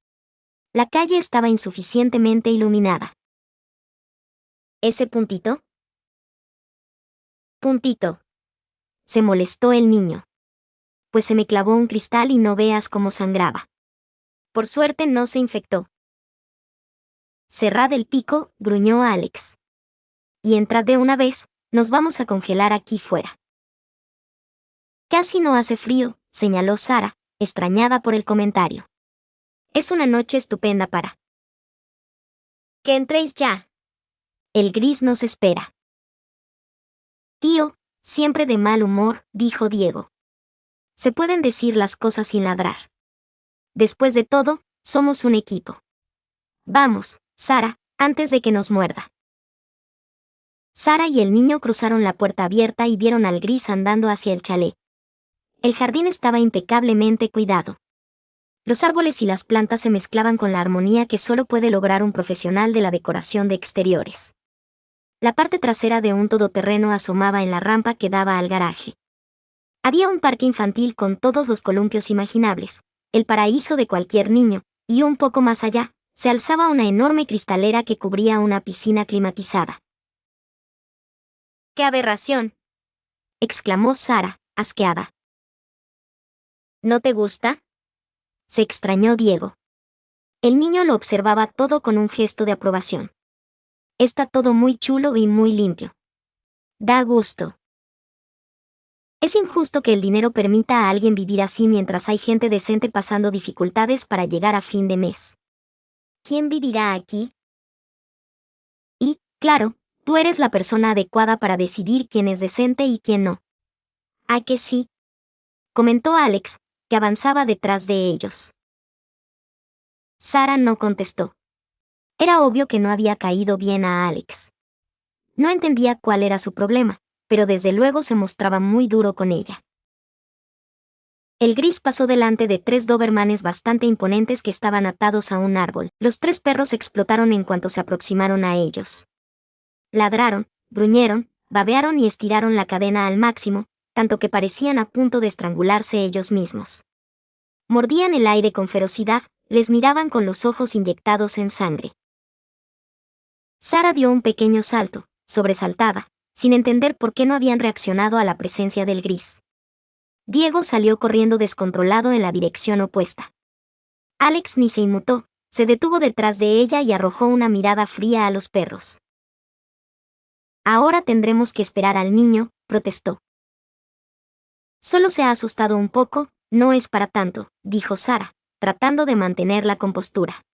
A: La calle estaba insuficientemente iluminada. ¿Ese puntito? Puntito. Se molestó el niño. Pues se me clavó un cristal y no veas cómo sangraba. Por suerte no se infectó. Cerrad el pico, gruñó Alex. Y entrad de una vez, nos vamos a congelar aquí fuera. Casi no hace frío, señaló Sara, extrañada por el comentario. Es una noche estupenda para... Que entréis ya. El gris nos espera. Tío, siempre de mal humor, dijo Diego. Se pueden decir las cosas sin ladrar. Después de todo, somos un equipo. Vamos, Sara, antes de que nos muerda. Sara y el niño cruzaron la puerta abierta y vieron al gris andando hacia el chalet. El jardín estaba impecablemente cuidado. Los árboles y las plantas se mezclaban con la armonía que solo puede lograr un profesional de la decoración de exteriores. La parte trasera de un todoterreno asomaba en la rampa que daba al garaje. Había un parque infantil con todos los columpios imaginables, el paraíso de cualquier niño, y un poco más allá, se alzaba una enorme cristalera que cubría una piscina climatizada. ¡Qué aberración!, exclamó Sara, asqueada. ¿No te gusta?, se extrañó Diego. El niño lo observaba todo con un gesto de aprobación. Está todo muy chulo y muy limpio. Da gusto. Es injusto que el dinero permita a alguien vivir así mientras hay gente decente pasando dificultades para llegar a fin de mes. ¿Quién vivirá aquí? Y, claro, tú eres la persona adecuada para decidir quién es decente y quién no. ¿A que sí? Comentó Alex, que avanzaba detrás de ellos. Sara no contestó. Era obvio que no había caído bien a Alex. No entendía cuál era su problema, pero desde luego se mostraba muy duro con ella. El gris pasó delante de 3 dobermanes bastante imponentes que estaban atados a un árbol. Los 3 perros explotaron en cuanto se aproximaron a ellos. Ladraron, gruñeron, babearon y estiraron la cadena al máximo, tanto que parecían a punto de estrangularse ellos mismos. Mordían el aire con ferocidad, les miraban con los ojos inyectados en sangre. Sara dio un pequeño salto, sobresaltada, sin entender por qué no habían reaccionado a la presencia del gris. Diego salió corriendo descontrolado en la dirección opuesta. Alex ni se inmutó, se detuvo detrás de ella y arrojó una mirada fría a los perros. Ahora tendremos que esperar al niño, protestó. Solo se ha asustado un poco, no es para tanto, dijo Sara, tratando de mantener la compostura.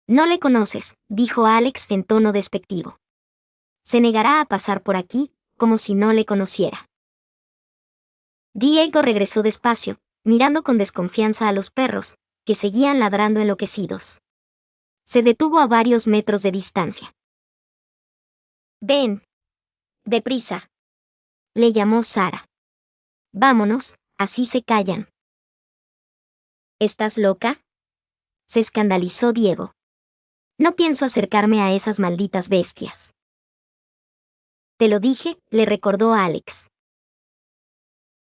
A: No le conoces, dijo Alex en tono despectivo. Se negará a pasar por aquí, como si no le conociera. Diego regresó despacio, mirando con desconfianza a los perros, que seguían ladrando enloquecidos. Se detuvo a varios metros de distancia. Ven. Deprisa. Le llamó Sara. Vámonos, así se callan. ¿Estás loca? Se escandalizó Diego. No pienso acercarme a esas malditas bestias. Te lo dije, le recordó a Alex.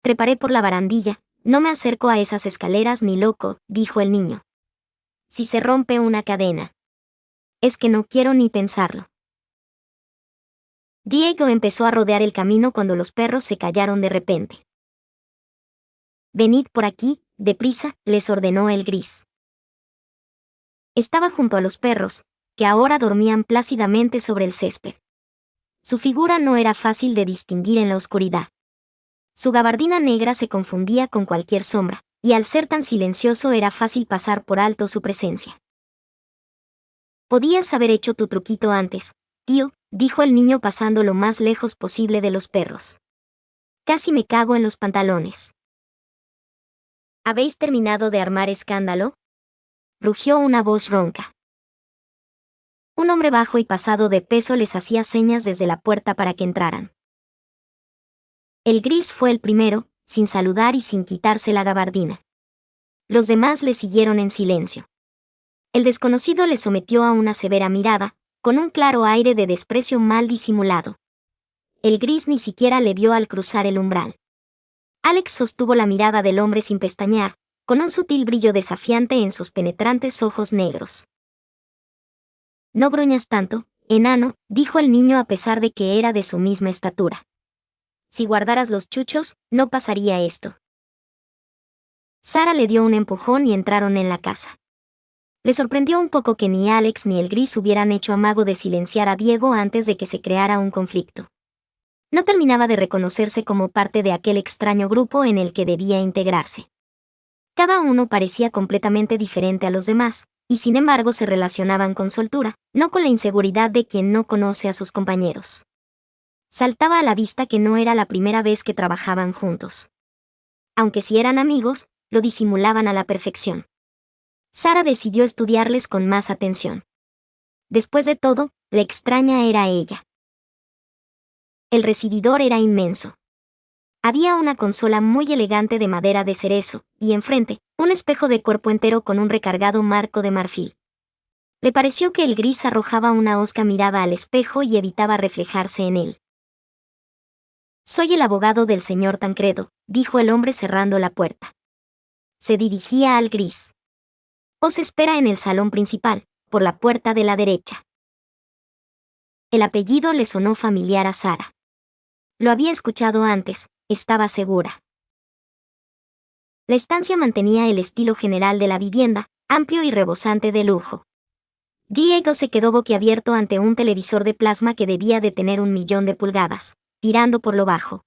A: Treparé por la barandilla, no me acerco a esas escaleras ni loco, dijo el niño. Si se rompe una cadena. Es que no quiero ni pensarlo. Diego empezó a rodear el camino cuando los perros se callaron de repente. Venid por aquí, deprisa, les ordenó el gris. Estaba junto a los perros, que ahora dormían plácidamente sobre el césped. Su figura no era fácil de distinguir en la oscuridad. Su gabardina negra se confundía con cualquier sombra, y al ser tan silencioso era fácil pasar por alto su presencia. Podías haber hecho tu truquito antes, tío, dijo el niño pasando lo más lejos posible de los perros. Casi me cago en los pantalones. ¿Habéis terminado de armar escándalo? Rugió una voz ronca. Un hombre bajo y pasado de peso les hacía señas desde la puerta para que entraran. El gris fue el primero, sin saludar y sin quitarse la gabardina. Los demás le siguieron en silencio. El desconocido le sometió a una severa mirada, con un claro aire de desprecio mal disimulado. El gris ni siquiera le vio al cruzar el umbral. Alex sostuvo la mirada del hombre sin pestañear, con un sutil brillo desafiante en sus penetrantes ojos negros. No gruñas tanto, enano, dijo el niño a pesar de que era de su misma estatura. Si guardaras los chuchos, no pasaría esto. Sara le dio un empujón y entraron en la casa. Le sorprendió un poco que ni Alex ni el gris hubieran hecho amago de silenciar a Diego antes de que se creara un conflicto. No terminaba de reconocerse como parte de aquel extraño grupo en el que debía integrarse. Cada uno parecía completamente diferente a los demás, y sin embargo se relacionaban con soltura, no con la inseguridad de quien no conoce a sus compañeros. Saltaba a la vista que no era la primera vez que trabajaban juntos. Aunque si eran amigos, lo disimulaban a la perfección. Sara decidió estudiarles con más atención. Después de todo, la extraña era ella. El recibidor era inmenso. Había una consola muy elegante de madera de cerezo, y enfrente, un espejo de cuerpo entero con un recargado marco de marfil. Le pareció que el gris arrojaba una hosca mirada al espejo y evitaba reflejarse en él. Soy el abogado del señor Tancredo, dijo el hombre cerrando la puerta. Se dirigía al gris. Os espera en el salón principal, por la puerta de la derecha. El apellido le sonó familiar a Sara. Lo había escuchado antes, estaba segura. La estancia mantenía el estilo general de la vivienda, amplio y rebosante de lujo. Diego se quedó boquiabierto ante un televisor de plasma que debía de tener 1 millón de pulgadas, tirando por lo bajo.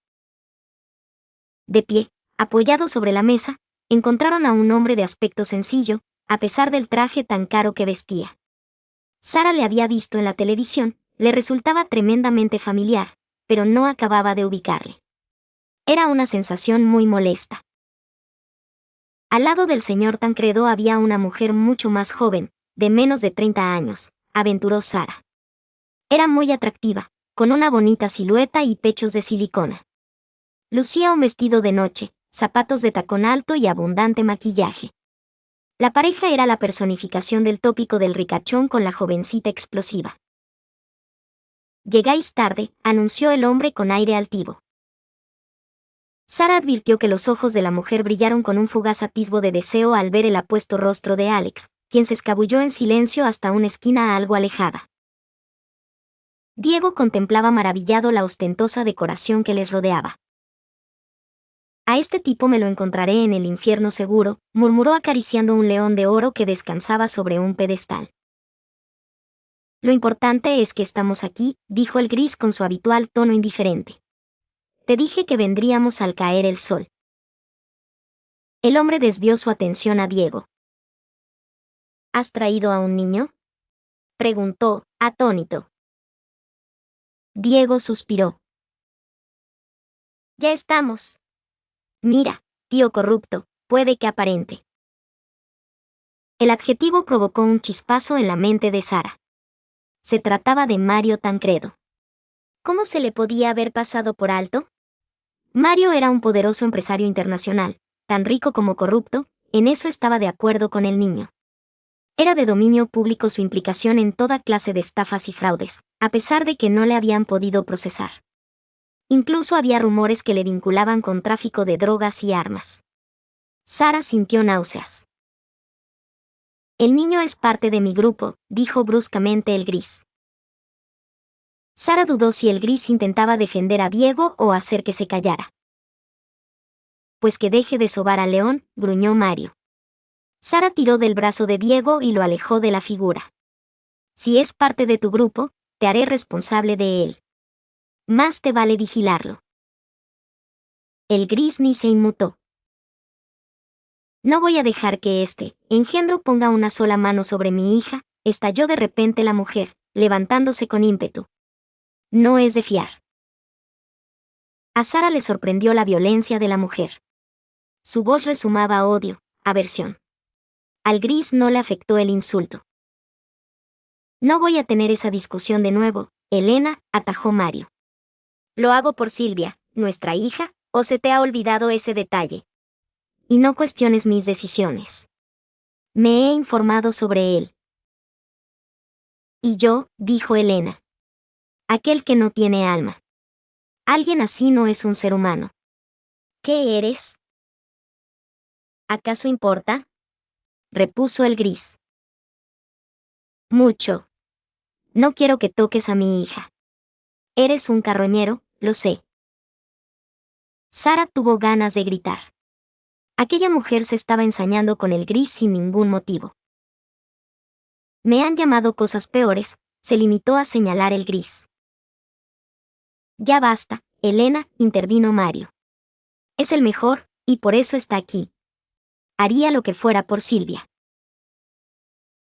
A: De pie, apoyado sobre la mesa, encontraron a un hombre de aspecto sencillo, a pesar del traje tan caro que vestía. Sara le había visto en la televisión, le resultaba tremendamente familiar, pero no acababa de ubicarle. Era una sensación muy molesta. Al lado del señor Tancredo había una mujer mucho más joven, de menos de 30 años, aventuró Sara. Era muy atractiva, con una bonita silueta y pechos de silicona. Lucía un vestido de noche, zapatos de tacón alto y abundante maquillaje. La pareja era la personificación del tópico del ricachón con la jovencita explosiva. «Llegáis tarde», anunció el hombre con aire altivo. Sara advirtió que los ojos de la mujer brillaron con un fugaz atisbo de deseo al ver el apuesto rostro de Alex, quien se escabulló en silencio hasta una esquina algo alejada. Diego contemplaba maravillado la ostentosa decoración que les rodeaba. «A este tipo me lo encontraré en el infierno seguro», murmuró acariciando un león de oro que descansaba sobre un pedestal. «Lo importante es que estamos aquí», dijo el gris con su habitual tono indiferente. «Te dije que vendríamos al caer el sol». El hombre desvió su atención a Diego. «¿Has traído a un niño?», preguntó, atónito. Diego suspiró. «Ya estamos. Mira, tío corrupto, puede que aparente». El adjetivo provocó un chispazo en la mente de Sara. Se trataba de Mario Tancredo. ¿Cómo se le podía haber pasado por alto? Mario era un poderoso empresario internacional, tan rico como corrupto, en eso estaba de acuerdo con el niño. Era de dominio público su implicación en toda clase de estafas y fraudes, a pesar de que no le habían podido procesar. Incluso había rumores que le vinculaban con tráfico de drogas y armas. Sara sintió náuseas. «El niño es parte de mi grupo», dijo bruscamente el gris. Sara dudó si el gris intentaba defender a Diego o hacer que se callara. «Pues que deje de sobar al león», gruñó Mario. Sara tiró del brazo de Diego y lo alejó de la figura. «Si es parte de tu grupo, te haré responsable de él. Más te vale vigilarlo». El gris ni se inmutó. «No voy a dejar que este engendro ponga una sola mano sobre mi hija», estalló de repente la mujer, levantándose con ímpetu. «No es de fiar». A Sara le sorprendió la violencia de la mujer. Su voz rezumaba odio, aversión. Al gris no le afectó el insulto. «No voy a tener esa discusión de nuevo, Elena», atajó Mario. «Lo hago por Silvia, nuestra hija, ¿o se te ha olvidado ese detalle? Y no cuestiones mis decisiones. Me he informado sobre él». «¿Y yo?», dijo Elena. «Aquel que no tiene alma. Alguien así no es un ser humano». «¿Qué eres? ¿Acaso importa?», repuso el gris. «Mucho. No quiero que toques a mi hija. Eres un carroñero, lo sé». Sara tuvo ganas de gritar. Aquella mujer se estaba ensañando con el gris sin ningún motivo. «Me han llamado cosas peores», se limitó a señalar el gris. «Ya basta, Elena», intervino Mario. «Es el mejor, y por eso está aquí. Haría lo que fuera por Silvia».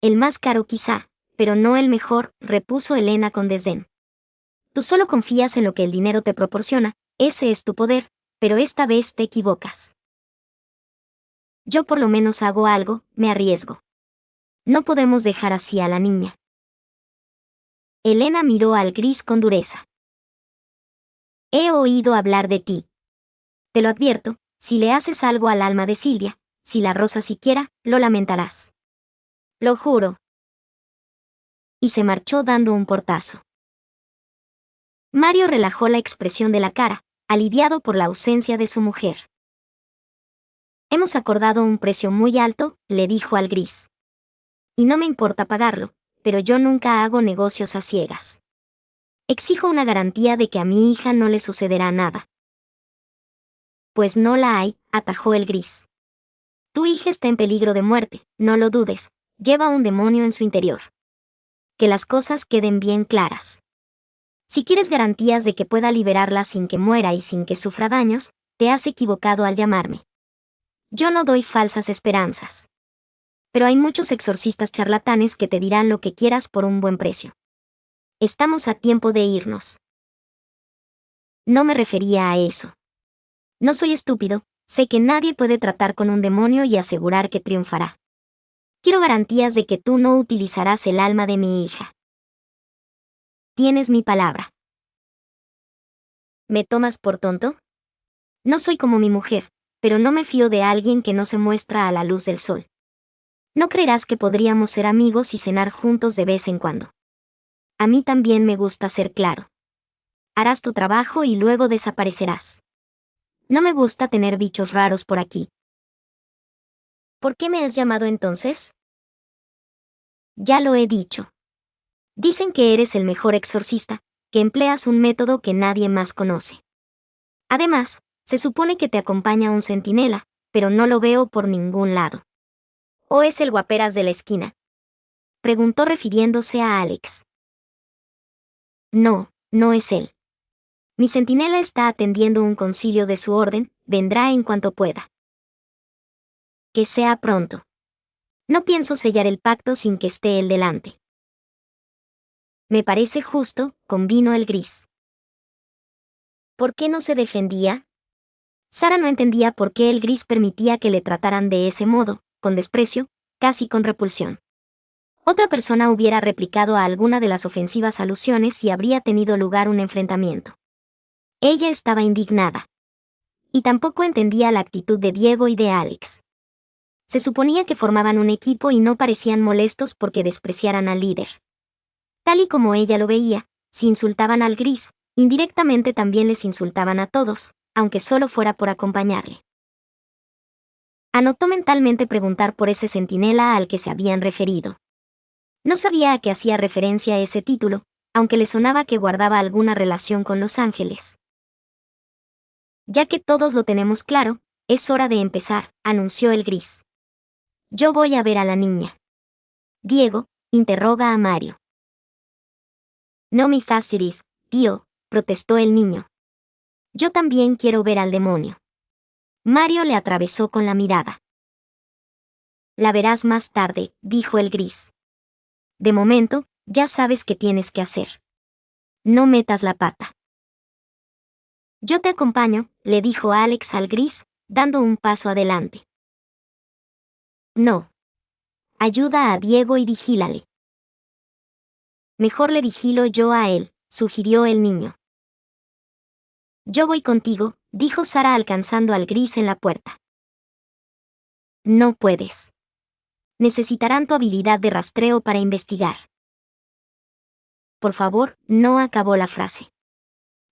A: «El más caro quizá, pero no el mejor», repuso Elena con desdén. «Tú solo confías en lo que el dinero te proporciona, ese es tu poder, pero esta vez te equivocas. Yo por lo menos hago algo, me arriesgo. No podemos dejar así a la niña». Elena miró al gris con dureza. «He oído hablar de ti. Te lo advierto, si le haces algo al alma de Silvia, si la rozas siquiera, lo lamentarás. Lo juro». Y se marchó dando un portazo. Mario relajó la expresión de la cara, aliviado por la ausencia de su mujer. «Hemos acordado un precio muy alto», le dijo al gris. «Y no me importa pagarlo, pero yo nunca hago negocios a ciegas. Exijo una garantía de que a mi hija no le sucederá nada». «Pues no la hay», atajó el gris. «Tu hija está en peligro de muerte, no lo dudes, lleva un demonio en su interior. que las cosas queden bien claras. Si quieres garantías de que pueda liberarla sin que muera y sin que sufra daños, te has equivocado al llamarme. Yo no doy falsas esperanzas. Pero hay muchos exorcistas charlatanes que te dirán lo que quieras por un buen precio. Estamos a tiempo de irnos. No me refería a eso. No soy estúpido, sé que nadie puede tratar con un demonio y asegurar que triunfará. Quiero garantías de que tú no utilizarás el alma de mi hija. Tienes mi palabra. ¿Me tomas por tonto? No soy como mi mujer, pero no me fío de alguien que no se muestra a la luz del sol. No creerás que podríamos ser amigos y cenar juntos de vez en cuando. A mí también me gusta ser claro. Harás tu trabajo y luego desaparecerás. No me gusta tener bichos raros por aquí. ¿Por qué me has llamado entonces? Ya lo he dicho. Dicen que eres el mejor exorcista, que empleas un método que nadie más conoce. Además, se supone que te acompaña un centinela, pero no lo veo por ningún lado. ¿O es el guaperas de la esquina? Preguntó refiriéndose a Alex. No, no es él. Mi centinela está atendiendo un concilio de su orden, vendrá en cuanto pueda. Que sea pronto. No pienso sellar el pacto sin que esté él delante. Me parece justo, convino el gris. ¿Por qué no se defendía? Sara no entendía por qué el gris permitía que le trataran de ese modo, con desprecio, casi con repulsión. Otra persona hubiera replicado a alguna de las ofensivas alusiones y habría tenido lugar un enfrentamiento. Ella estaba indignada. Y tampoco entendía la actitud de Diego y de Alex. Se suponía que formaban un equipo y no parecían molestos porque despreciaran al líder. Tal y como ella lo veía, si insultaban al gris, indirectamente también les insultaban a todos, aunque solo fuera por acompañarle. Anotó mentalmente preguntar por ese centinela al que se habían referido. No sabía a qué hacía referencia ese título, aunque le sonaba que guardaba alguna relación con Los Ángeles. Ya que todos lo tenemos claro, es hora de empezar, anunció el gris. Yo voy a ver a la niña. Diego, interroga a Mario. No me fastidies, tío, protestó el niño. Yo también quiero ver al demonio. Mario le atravesó con la mirada. La verás más tarde, dijo el gris. De momento, ya sabes qué tienes que hacer. No metas la pata. Yo te acompaño, le dijo Alex al gris, dando un paso adelante. No. Ayuda a Diego y vigílale. Mejor le vigilo yo a él, sugirió el niño. Yo voy contigo, dijo Sara alcanzando al gris en la puerta. No puedes. Necesitarán tu habilidad de rastreo para investigar. Por favor, no acabó la frase.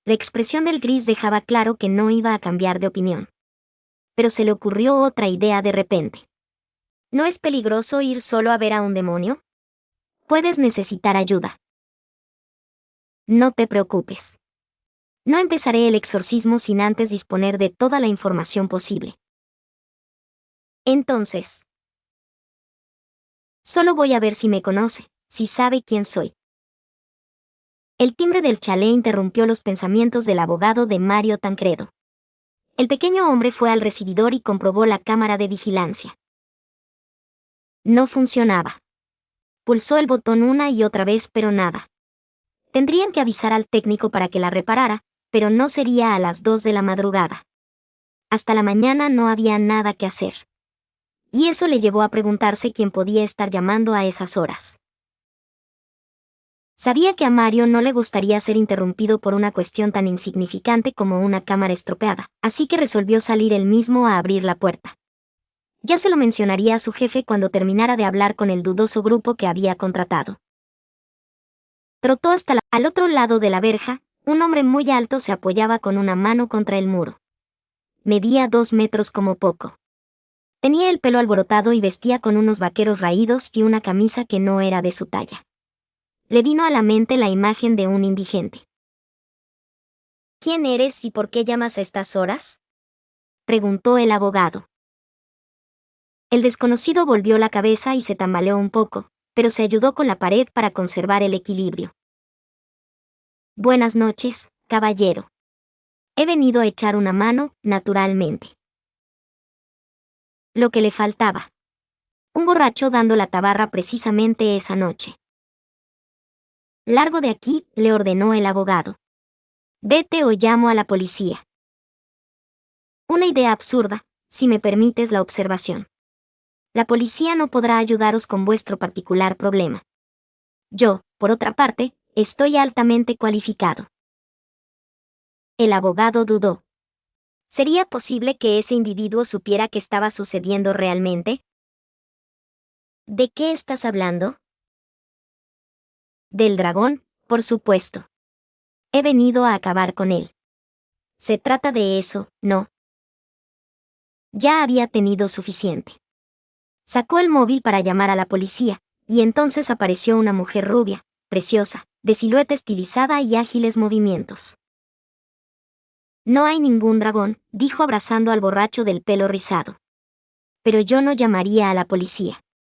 A: La expresión del gris dejaba claro que no iba a cambiar de opinión. Pero se le ocurrió otra idea de repente. ¿No es peligroso ir solo a ver a un demonio? Puedes necesitar ayuda. No te preocupes. No empezaré el exorcismo sin antes disponer de toda la información posible. Entonces, solo voy a ver si me conoce, si sabe quién soy. El timbre del chalet interrumpió los pensamientos del abogado de Mario Tancredo. El pequeño hombre fue al recibidor y comprobó la cámara de vigilancia. No funcionaba. Pulsó el botón una y otra vez, pero nada. Tendrían que avisar al técnico para que la reparara, pero no sería a las 2 de la madrugada. Hasta la mañana no había nada que hacer. Y eso le llevó a preguntarse quién podía estar llamando a esas horas. Sabía que a Mario no le gustaría ser interrumpido por una cuestión tan insignificante como una cámara estropeada, así que resolvió salir él mismo a abrir la puerta. Ya se lo mencionaría a su jefe cuando terminara de hablar con el dudoso grupo que había contratado. Trotó hasta al otro lado de la verja. Un hombre muy alto se apoyaba con una mano contra el muro. Medía 2 metros como poco. Tenía el pelo alborotado y vestía con unos vaqueros raídos y una camisa que no era de su talla. Le vino a la mente la imagen de un indigente. ¿Quién eres y por qué llamas a estas horas?, preguntó el abogado. El desconocido volvió la cabeza y se tambaleó un poco, pero se ayudó con la pared para conservar el equilibrio. Buenas noches, caballero. He venido a echar una mano, naturalmente. Lo que le faltaba. Un borracho dando la tabarra precisamente esa noche. Largo de aquí, le ordenó el abogado. Vete o llamo a la policía. Una idea absurda, si me permites la observación. La policía no podrá ayudaros con vuestro particular problema. Yo, por otra parte, estoy altamente cualificado. El abogado dudó. ¿Sería posible que ese individuo supiera qué estaba sucediendo realmente? ¿De qué estás hablando? Del dragón, por supuesto. He venido a acabar con él. Se trata de eso, ¿no? Ya había tenido suficiente. Sacó el móvil para llamar a la policía, y entonces apareció una mujer rubia, preciosa, de silueta estilizada y ágiles movimientos. No hay ningún dragón, dijo abrazando al borracho del pelo rizado. Pero yo no llamaría a la policía.